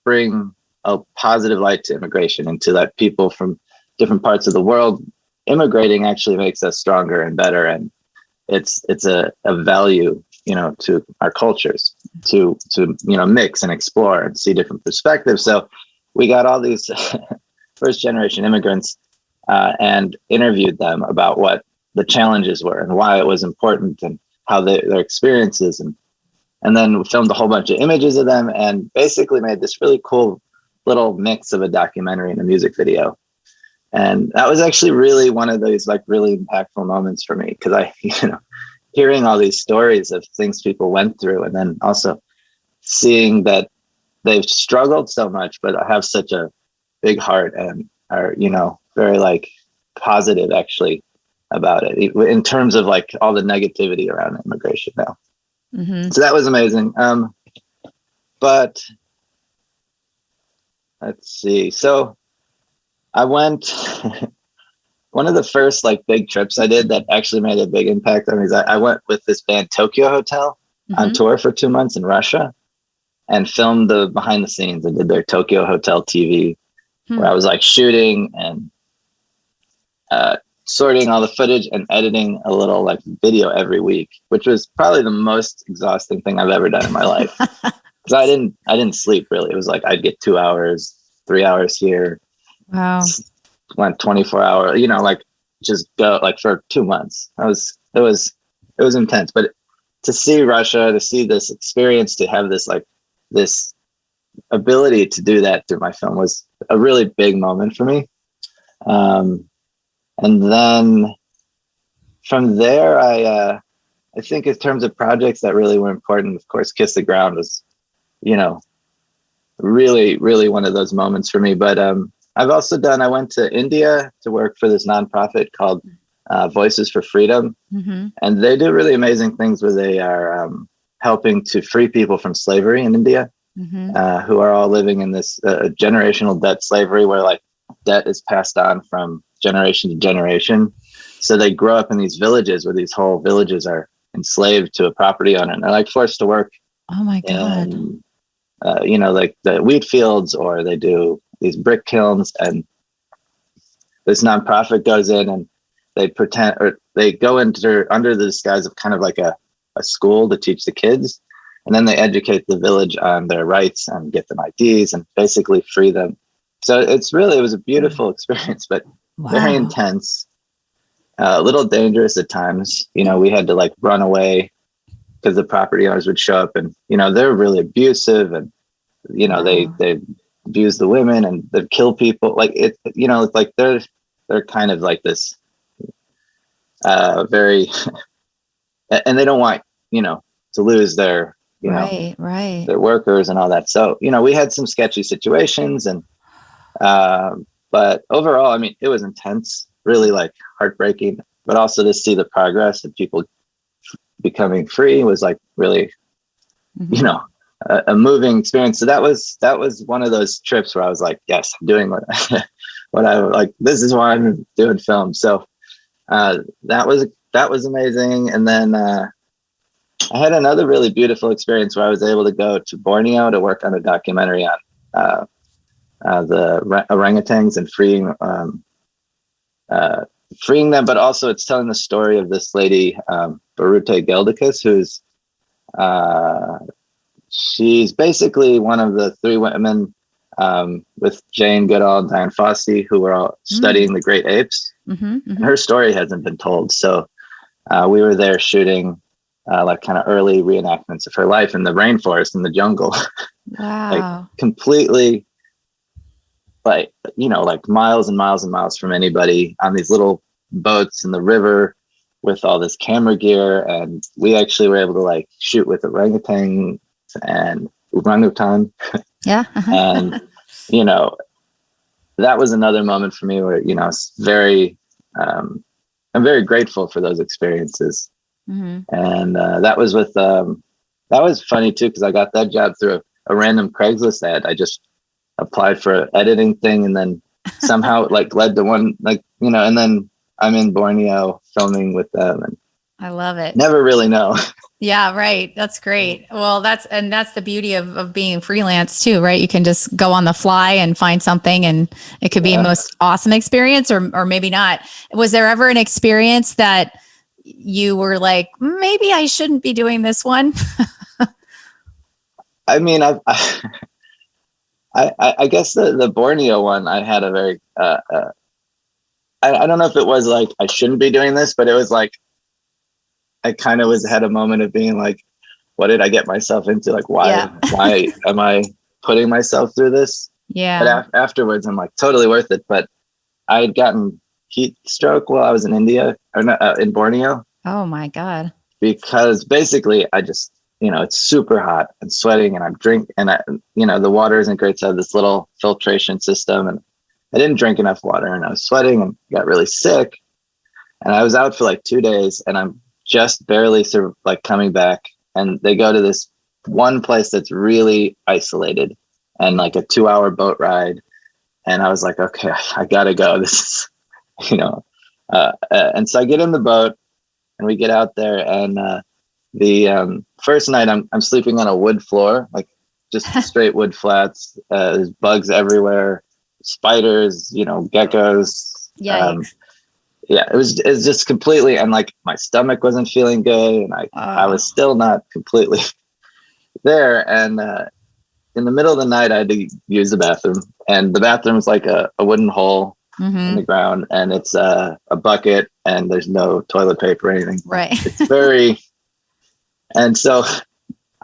bring a positive light to immigration, and to let people from different parts of the world. Immigrating actually makes us stronger and better, and it's a value, to our cultures to mix and explore and see different perspectives. So we got all these first generation immigrants and interviewed them about what the challenges were and why it was important, and how their experiences, and then we filmed a whole bunch of images of them, and basically made this really cool little mix of a documentary and a music video. And that was actually really one of those like really impactful moments for me, because I, hearing all these stories of things people went through, and then also seeing that they've struggled so much, but have such a big heart and are, very like positive actually about it, in terms of like all the negativity around immigration now. Mm-hmm. So that was amazing. But let's see. So I went, one of the first like big trips I did that actually made a big impact on me is I went with this band Tokyo Hotel on tour for 2 months in Russia, and filmed the behind the scenes, and did their Tokyo Hotel TV, where I was like shooting and sorting all the footage and editing a little like video every week, which was probably the most exhausting thing I've ever done in my life. Because I didn't sleep really. It was like I'd get 2 hours, 3 hours here. Wow. Went 24 hours, like just go like for 2 months. It was intense. But to see Russia, to see this experience, to have this ability to do that through my film was a really big moment for me. And then from there, I think in terms of projects that really were important, of course, Kiss the Ground was, really, really one of those moments for me. But I went to India to work for this nonprofit called Voices for Freedom. Mm-hmm. And they do really amazing things where they are helping to free people from slavery in India, who are all living in this generational debt slavery, where like debt is passed on from generation to generation. So they grow up in these villages where these whole villages are enslaved to a property owner, and they're like forced to work. Oh my God. In, like the wheat fields, or they do these brick kilns, and this nonprofit goes in and they pretend, or they go into under the disguise of kind of like a school to teach the kids. And then they educate the village on their rights and get them IDs and basically free them. So it was a beautiful experience, but very intense, a little dangerous at times. We had to like run away because the property owners would show up, and, they're really abusive, and, they abuse the women and they kill people. Like it, it's like they're kind of like this very, and they don't want, to lose their, right. their workers and all that. So, we had some sketchy situations, and, but overall, I mean, it was intense, really like heartbreaking, but also to see the progress of people becoming free was like really, a moving experience. So that was one of those trips where I was like, yes, I'm doing what I like. This is why I'm doing film. So that was amazing. And then I had another really beautiful experience where I was able to go to Borneo to work on a documentary on the orangutans and freeing them, but also it's telling the story of this lady, Barute Geldicus, who's she's basically one of the 3 women with Jane Goodall and Diane Fossey, who were all studying the great apes. And her story hasn't been told. So we were there shooting like kind of early reenactments of her life in the rainforest, in the jungle. Wow. Like completely, like, you know, like miles and miles and miles from anybody, on these little boats in the river with all this camera gear. And we actually were able to like shoot with orangutan and orangutan. Yeah. And, you know, that was another moment for me where, you know, it's very, I'm very grateful for those experiences. And that was with, that was funny too, because I got that job through a random Craigslist ad. I just applied for an editing thing, and then somehow it like led to one, like, you know, and then I'm in Borneo filming with them, and I love it. never really know. Yeah, right. That's great. Well, that's the beauty of being freelance too, right? You can just go on the fly and find something, and it could be a most awesome experience or maybe not. Was there ever an experience that you were like, maybe I shouldn't be doing this one? I mean, I guess the Borneo one, I had a very, I don't know if it was like, I shouldn't be doing this, but it was like, I kind of had a moment of being like, what did I get myself into? Like, why am I putting myself through this? Yeah. But afterwards, I'm like, totally worth it. But I had gotten heat stroke while I was in India, or not, in Borneo. Oh my God. Because basically I just, you know, it's super hot and sweating, and I'm drinking, and you know, the water isn't great. So I have this little filtration system, and I didn't drink enough water, and I was sweating and got really sick. And I was out for like 2 days, and I'm just barely like coming back. And they go to this one place that's really isolated, and like a 2-hour boat ride. And I was like, okay, I gotta go. This is, you know, and so I get in the boat, and we get out there, and the first night I'm sleeping on a wood floor, like just straight wood flats. There's bugs everywhere, spiders, you know, geckos. Yeah, it was just completely, and like my stomach wasn't feeling good, and I was still not completely there. And in the middle of the night, I had to use the bathroom, and the bathroom is like a wooden hole in the ground, and it's a bucket, and there's no toilet paper or anything. Right. It's very, and so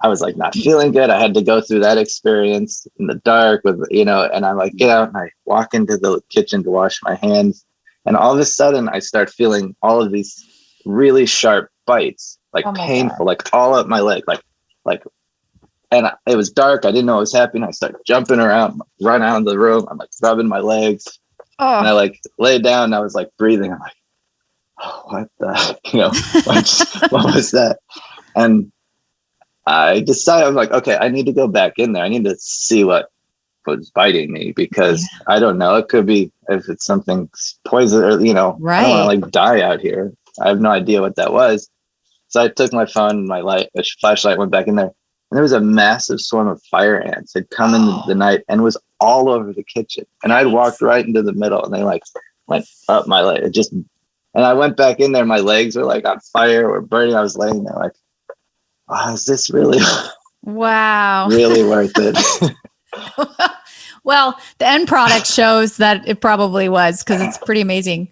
I was like not feeling good. I had to go through that experience in the dark with, you know, and I like get out and I walk into the kitchen to wash my hands. And all of a sudden I start feeling all of these really sharp bites, like painful, like all up my leg, like, and it was dark. I didn't know what was happening. I started jumping around, run out of the room. I'm like rubbing my legs, and I like lay down, and I was like breathing. I'm like, oh, what the, you know, what was that? And I decided, I'm like, okay, I need to go back in there. I need to see what was biting me, because I don't know. It could be, if it's something poison, or, you know, I don't want to like die out here. I have no idea what that was. So I took my phone and my flashlight, went back in there, and there was a massive swarm of fire ants had come in the night and was all over the kitchen. And I'd walked right into the middle, and they like went up my leg. It just, and I went back in there. My legs were like on fire or burning. I was laying there like, oh, is this really, really worth it? Well, the end product shows that it probably was, because it's pretty amazing.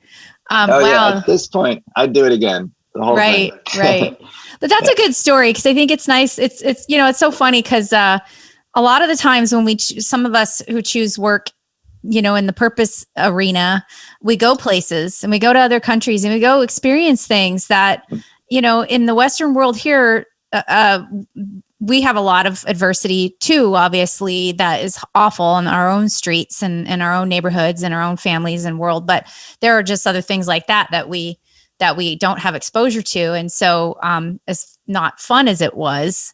Yeah, at this point, I'd do it again. The whole thing. Right. But that's a good story, because I think it's nice. It's you know, it's so funny because a lot of the times when some of us who choose work, you know, in the purpose arena, we go places and we go to other countries and we go experience things that, you know, in the Western world here, we have a lot of adversity too, obviously, that is awful on our own streets and in our own neighborhoods and our own families and world. But there are just other things like that we don't have exposure to. And so as not fun as it was,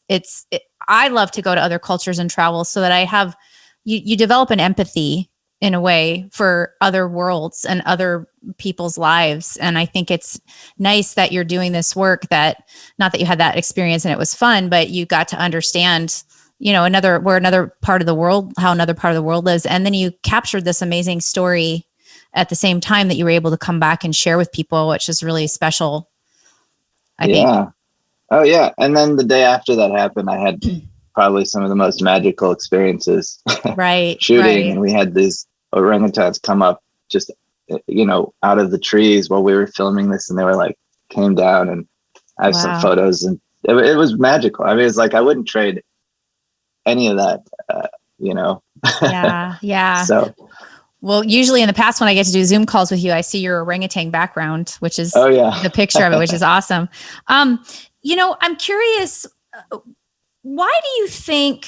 I love to go to other cultures and travel so that I have, you develop an empathy in a way for other worlds and other people's lives. And I think it's nice that you're doing this work, that not that you had that experience and it was fun, but you got to understand, you know, another part of the world, how another part of the world is. And then you captured this amazing story at the same time that you were able to come back and share with people, which is really special, I think. Oh yeah. And then the day after that happened, I had probably some of the most magical experiences Right. shooting. Right. And we had these orangutans come up just, out of the trees while we were filming this, and they were like, came down, and I have some photos, and it was magical. I mean, it's like, I wouldn't trade any of that, Yeah. Yeah. So, Well, usually in the past, when I get to do Zoom calls with you, I see your orangutan background, which is the picture of it, which is awesome. I'm curious, why do you think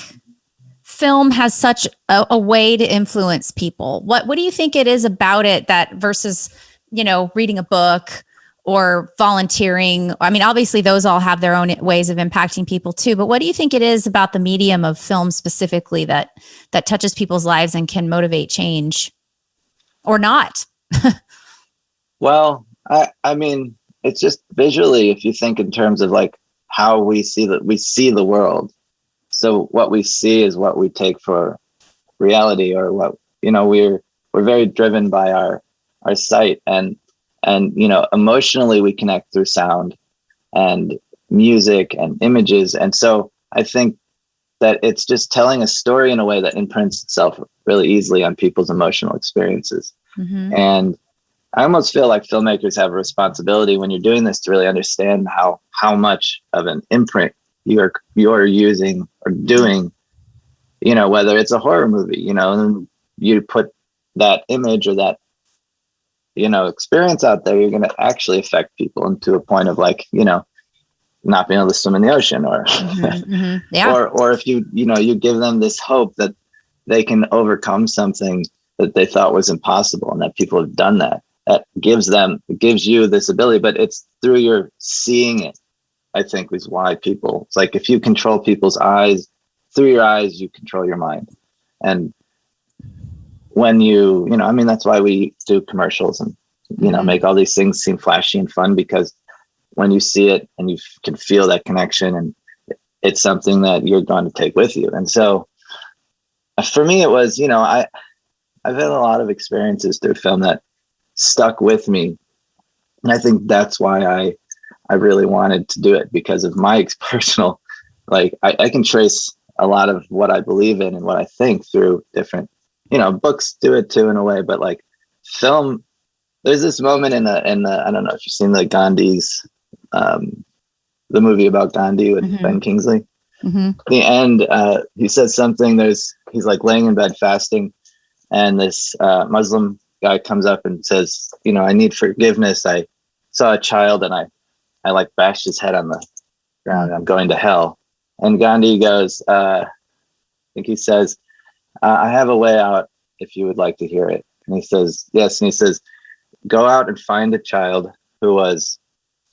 film has such a way to influence people? What do you think it is about it that versus, reading a book or volunteering? I mean, obviously those all have their own ways of impacting people too, but what do you think it is about the medium of film specifically that touches people's lives and can motivate change or not? Well, I mean, it's just visually, if you think in terms of like how we see the world. So what we see is what we take for reality, or what, we're very driven by our sight, and emotionally we connect through sound and music and images. And so I think that it's just telling a story in a way that imprints itself really easily on people's emotional experiences. Mm-hmm. And I almost feel like filmmakers have a responsibility when you're doing this to really understand how much of an imprint you're using or doing, whether it's a horror movie, and you put that image or that, experience out there, you're going to actually affect people, and to a point of like, not being able to swim in the ocean, or, Yeah. or if you give them this hope that they can overcome something that they thought was impossible, and that people have done that gives you this ability. But it's through your seeing it, I think, is why it's like, if you control people's eyes, through your eyes, you control your mind. And when that's why we do commercials and, make all these things seem flashy and fun, because when you see it and you can feel that connection, and it's something that you're going to take with you. And so for me, it was, I've had a lot of experiences through film that stuck with me. And I think that's why I really wanted to do it, because of my personal, like, I can trace a lot of what I believe in and what I think through different, books do it too in a way, but like film, there's this moment in the I don't know if you've seen the Gandhi's, the movie about Gandhi with Ben Kingsley. Mm-hmm. The end, he says something, he's like laying in bed fasting, and this Muslim guy comes up and says, I need forgiveness. I saw a child and I like bashed his head on the ground, and I'm going to hell. And Gandhi goes, I think he says, I have a way out if you would like to hear it. And he says, yes. And he says, go out and find a child who was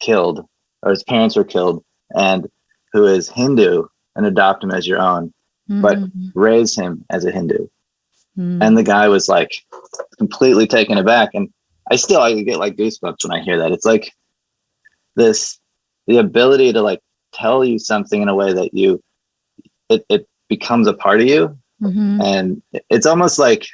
killed, or his parents were killed, and who is Hindu, and adopt him as your own, but raise him as a Hindu. And the guy was like completely taken aback. And I get like goosebumps when I hear that. It's like the ability to like tell you something in a way that it becomes a part of you. Mm-hmm. And it's almost like,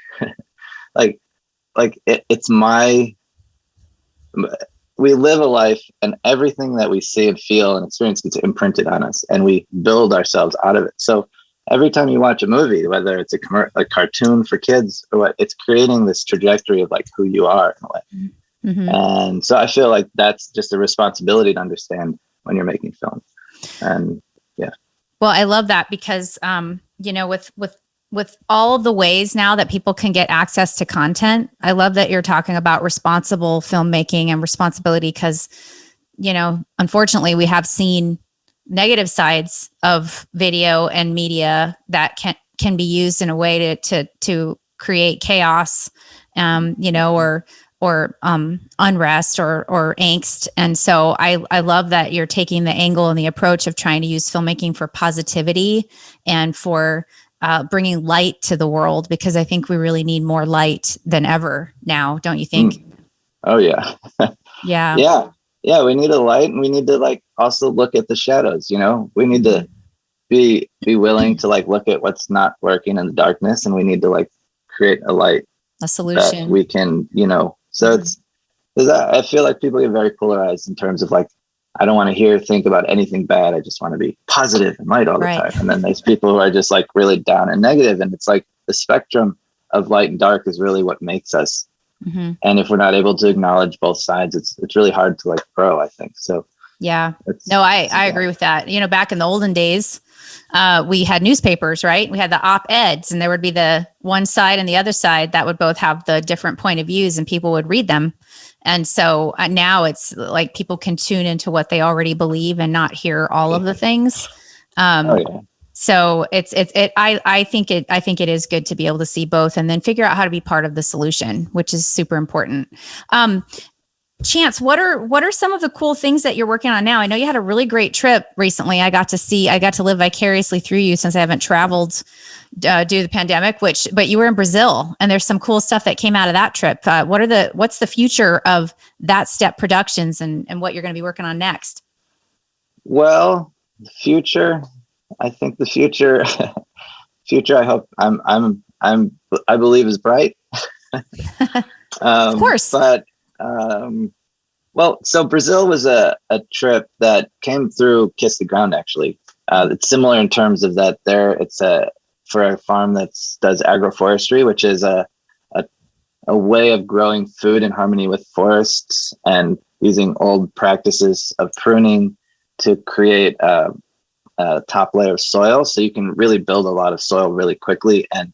we live a life, and everything that we see and feel and experience gets imprinted on us, and we build ourselves out of it. So every time you watch a movie, whether it's a cartoon for kids or what, it's creating this trajectory of like who you are in a way. Mm-hmm. And so I feel like that's just a responsibility to understand when you're making film. And yeah. Well, I love that, because, with all of the ways now that people can get access to content, I love that you're talking about responsible filmmaking and responsibility, because, unfortunately we have seen negative sides of video and media that can be used in a way to create chaos, or unrest or angst. And so I love that you're taking the angle and the approach of trying to use filmmaking for positivity and for bringing light to the world, because I think we really need more light than ever now. Don't you think? Oh yeah. Yeah. Yeah. We need a light, and we need to like also look at the shadows, we need to be willing to like look at what's not working in the darkness, and we need to like create a light, a solution that we can, so I feel like people get very polarized in terms of like I don't want to think about anything bad. I just want to be positive and light all the Right. time. And then there's people who are just like really down and negative. And it's like the spectrum of light and dark is really what makes us. Mm-hmm. And if we're not able to acknowledge both sides, it's really hard to like grow, I think. So yeah, no, I agree with that. You know, back in the olden days, we had newspapers, right? We had the op-eds, and there would be the one side and the other side that would both have the different point of views, and people would read them. And so now it's like people can tune into what they already believe and not hear all of the things. So I think it is good to be able to see both and then figure out how to be part of the solution, which is super important. Chance, what are some of the cool things that you're working on now? I know you had a really great trip recently. I got to live vicariously through you since I haven't traveled due to the pandemic, but you were in Brazil, and there's some cool stuff that came out of that trip. What's the future of That Step Productions and what you're going to be working on next? Well, the future, I think the future, I hope I believe is bright. Of course. But, well, so Brazil was a trip that came through Kiss the Ground, actually. It's similar in terms of that it's for a farm that does agroforestry, which is a way of growing food in harmony with forests and using old practices of pruning to create a top layer of soil. So you can really build a lot of soil really quickly, and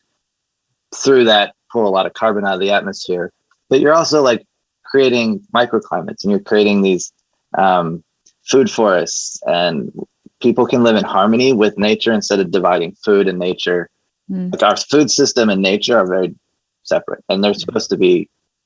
through that pull a lot of carbon out of the atmosphere. But you're also like creating microclimates, and you're creating these food forests, and people can live in harmony with nature instead of dividing food and nature. Like our food system and nature are very separate, and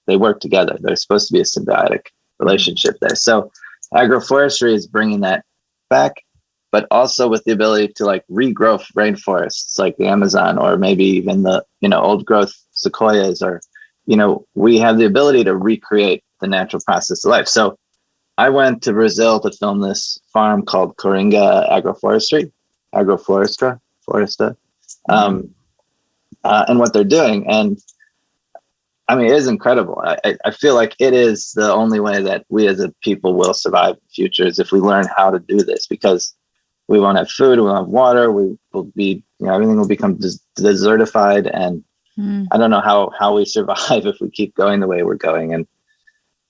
they work together. There's supposed to be a symbiotic relationship there. So agroforestry is bringing that back, but also with the ability to like regrow rainforests like the Amazon, or maybe even the, old growth sequoias, or, we have the ability to recreate the natural process of life. So I went to Brazil to film this farm called Coringa Agrofloresta, and what they're doing. And I mean, it is incredible. I feel like it is the only way that we as a people will survive in the future, is if we learn how to do this, because we won't have food, we won't have water, we will be, everything will become desertified. And I don't know how we survive if we keep going the way we're going. And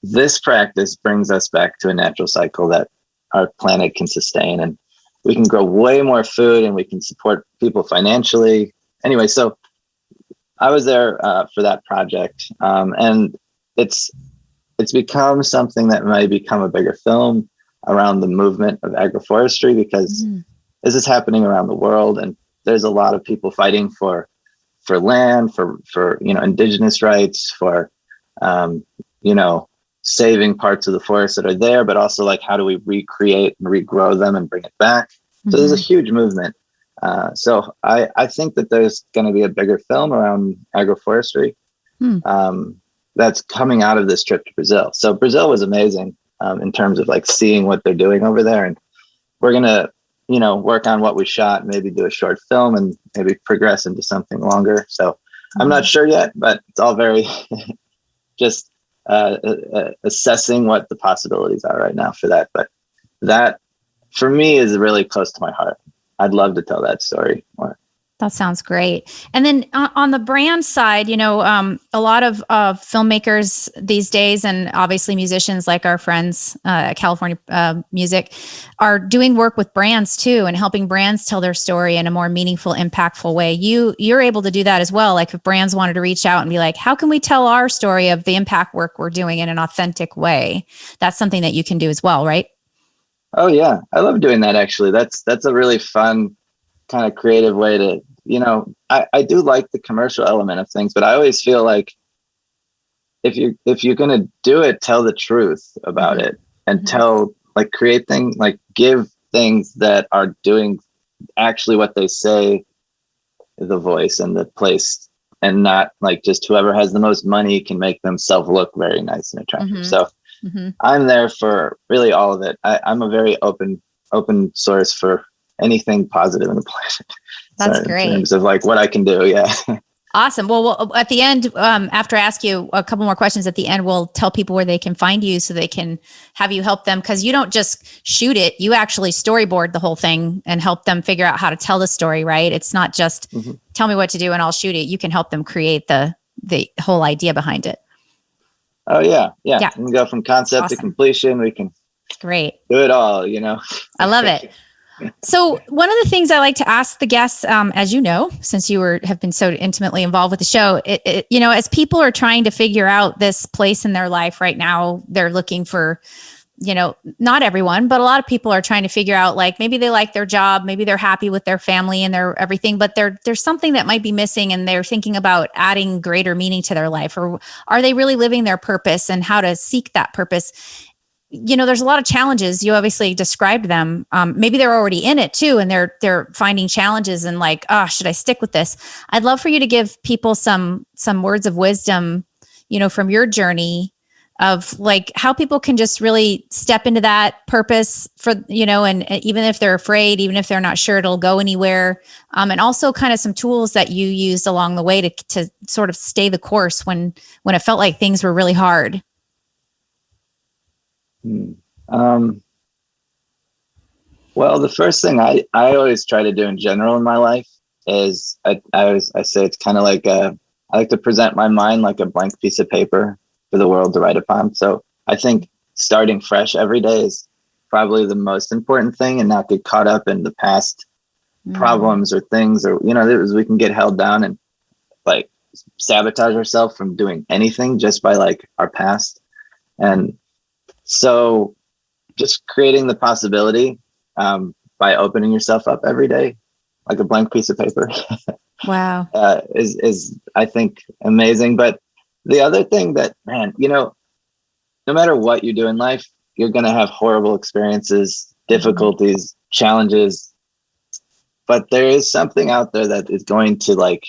this practice brings us back to a natural cycle that our planet can sustain, and we can grow way more food, and we can support people financially. Anyway, so I was there for that project, and it's become something that might become a bigger film around the movement of agroforestry, because this is happening around the world, and there's a lot of people fighting for land, for indigenous rights, for saving parts of the forest that are there, but also like how do we recreate and regrow them and bring it back. So there's a huge movement. So I think that there's going to be a bigger film around agroforestry that's coming out of this trip to Brazil. So Brazil was amazing in terms of like seeing what they're doing over there. And we're going to, work on what we shot, maybe do a short film and maybe progress into something longer. So I'm not sure yet, but it's all very just assessing what the possibilities are right now for that. But that for me is really close to my heart. I'd love to tell that story more. That sounds great. And then on the brand side, a lot of filmmakers these days, and obviously musicians like our friends at California Music, are doing work with brands too, and helping brands tell their story in a more meaningful, impactful way. You're able to do that as well. Like if brands wanted to reach out and be like, how can we tell our story of the impact work we're doing in an authentic way? That's something that you can do as well, right? Oh yeah, I love doing that. Actually, that's a really fun kind of creative way to, I do like the commercial element of things, but I always feel like if you're going to do it, tell the truth about it, and create things, like give things that are doing actually what they say, the voice and the place, and not like just whoever has the most money can make themselves look very nice and attractive. So I'm there for really all of it. I'm a very open source for anything positive in the planet. That's great. In terms of like what I can do. Yeah. Awesome. Well, at the end, after I ask you a couple more questions at the end, we'll tell people where they can find you so they can have you help them. Because you don't just shoot it, you actually storyboard the whole thing and help them figure out how to tell the story, right? It's not just tell me what to do and I'll shoot it. You can help them create the whole idea behind it. Oh, yeah. We can go from concept to completion. We can great do it all, I love it. So one of the things I like to ask the guests, as you know, since you have been so intimately involved with the show, as people are trying to figure out this place in their life right now, they're looking for, not everyone, but a lot of people are trying to figure out, like, maybe they like their job, maybe they're happy with their family and their everything, but there's something that might be missing and they're thinking about adding greater meaning to their life, or are they really living their purpose and how to seek that purpose? There's a lot of challenges. You obviously described them. Maybe they're already in it too, and they're finding challenges and like, should I stick with this? I'd love for you to give people some words of wisdom, from your journey of like how people can just really step into that purpose for, and even if they're afraid, even if they're not sure it'll go anywhere. And also kind of some tools that you used along the way to sort of stay the course when it felt like things were really hard. Well, the first thing I always try to do in general in my life is I say it's kind of like I like to present my mind like a blank piece of paper for the world to write upon. So I think starting fresh every day is probably the most important thing, and not get caught up in the past problems or things, or, we can get held down and like sabotage ourselves from doing anything just by like our past. And so just creating the possibility by opening yourself up every day, like a blank piece of paper. Wow. is I think amazing. But the other thing that, man, no matter what you do in life, you're going to have horrible experiences, difficulties, challenges. But there is something out there that is going to like,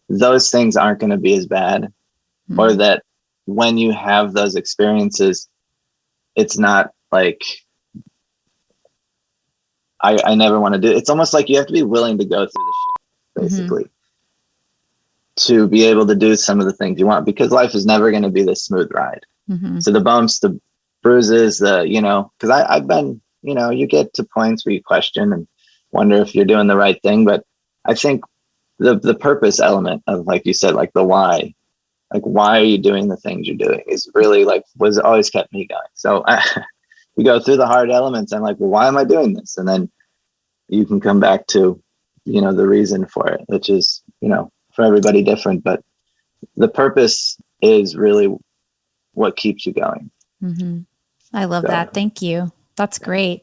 those things aren't going to be as bad, or that when you have those experiences, it's not like, I never want to do it. It's almost like you have to be willing to go through the shit, basically, to be able to do some of the things you want, because life is never going to be this smooth ride. So the bumps, the bruises, because I've been, you get to points where you question and wonder if you're doing the right thing. But I think the purpose element of, like you said, like the why, like, why are you doing the things you're doing, is really like was always kept me going. So we go through the hard elements. I'm like, well, why am I doing this? And then you can come back to, the reason for it, which is, for everybody different, but the purpose is really what keeps you going. I love that. Thank you. That's great.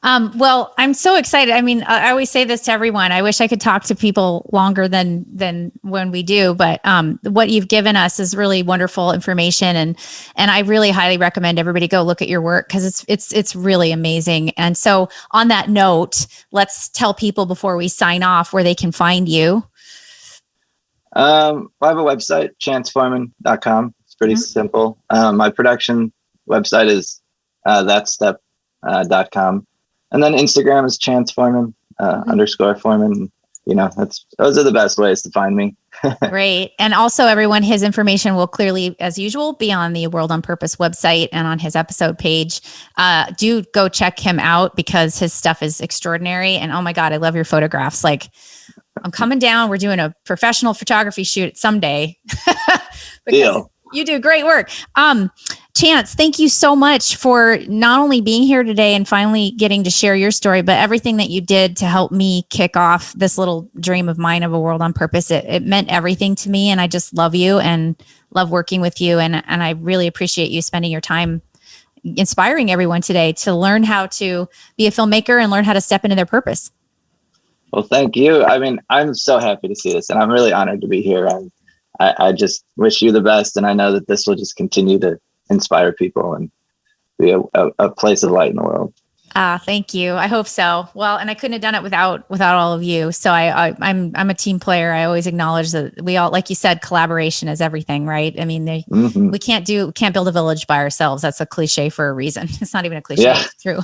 Well, I'm so excited. I mean, I always say this to everyone. I wish I could talk to people longer than when we do, but what you've given us is really wonderful information, and I really highly recommend everybody go look at your work, because it's really amazing. And so, on that note, let's tell people before we sign off where they can find you. I have a website, chanceforeman.com. It's pretty simple. My production website is thatstep.com. And then Instagram is chanceforeman _Foreman. Those are the best ways to find me. Great. And also, everyone, his information will clearly, as usual, be on the World on Purpose website and on his episode page. Do go check him out, because his stuff is extraordinary. And oh my God, I love your photographs. Like, I'm coming down. We're doing a professional photography shoot someday. Deal. You do great work. Chance, thank you so much for not only being here today and finally getting to share your story, but everything that you did to help me kick off this little dream of mine of a world on purpose. It meant everything to me, and I just love you and love working with you. And I really appreciate you spending your time inspiring everyone today to learn how to be a filmmaker and learn how to step into their purpose. Well, thank you. I mean, I'm so happy to see this, and I'm really honored to be here. I just wish you the best, and I know that this will just continue to inspire people and be a place of light in the world. Thank you. I hope so. Well, and I couldn't have done it without all of you. So I'm a team player. I always acknowledge that we all, like you said, collaboration is everything, right? I mean, we can't build a village by ourselves. That's a cliche for a reason. It's not even a cliche. Yeah. It's true.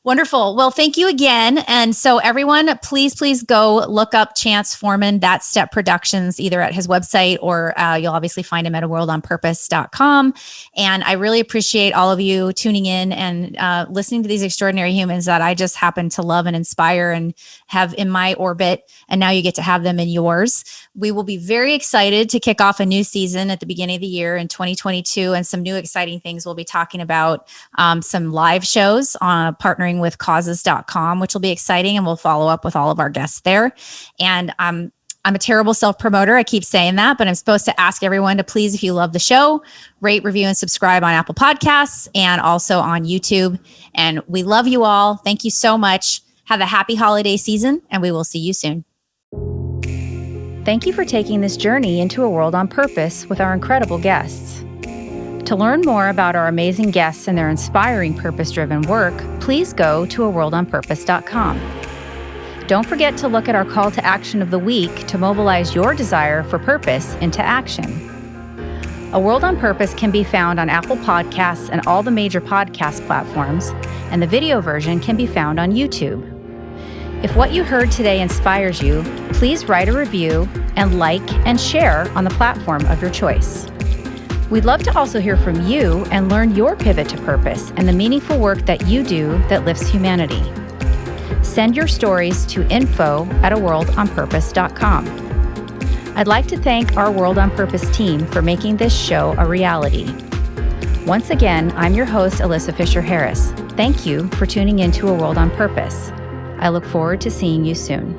Wonderful. Well, thank you again. And so everyone, please go look up Chance Foreman, That Step Productions, either at his website or you'll obviously find him at aworldonpurpose.com. And I really appreciate all of you tuning in and listening to these extraordinary humans that I just happen to love and inspire and have in my orbit. And now you get to have them in yours. We will be very excited to kick off a new season at the beginning of the year in 2022 and some new exciting things. We'll be talking about some live shows on partnering with causes.com, which will be exciting. And we'll follow up with all of our guests there. And I'm a terrible self-promoter. I keep saying that, but I'm supposed to ask everyone to please, if you love the show, rate, review, and subscribe on Apple Podcasts and also on YouTube. And we love you all. Thank you so much. Have a happy holiday season, and we will see you soon. Thank you for taking this journey into a world on purpose with our incredible guests. To learn more about our amazing guests and their inspiring purpose-driven work, please go to aworldonpurpose.com. Don't forget to look at our call to action of the week to mobilize your desire for purpose into action. A World on Purpose can be found on Apple Podcasts and all the major podcast platforms, and the video version can be found on YouTube. If what you heard today inspires you, please write a review and like and share on the platform of your choice. We'd love to also hear from you and learn your pivot to purpose and the meaningful work that you do that lifts humanity. Send your stories to info@aworldonpurpose.com. I'd like to thank our World on Purpose team for making this show a reality. Once again, I'm your host, Alyssa Fisher-Harris. Thank you for tuning in to A World on Purpose. I look forward to seeing you soon.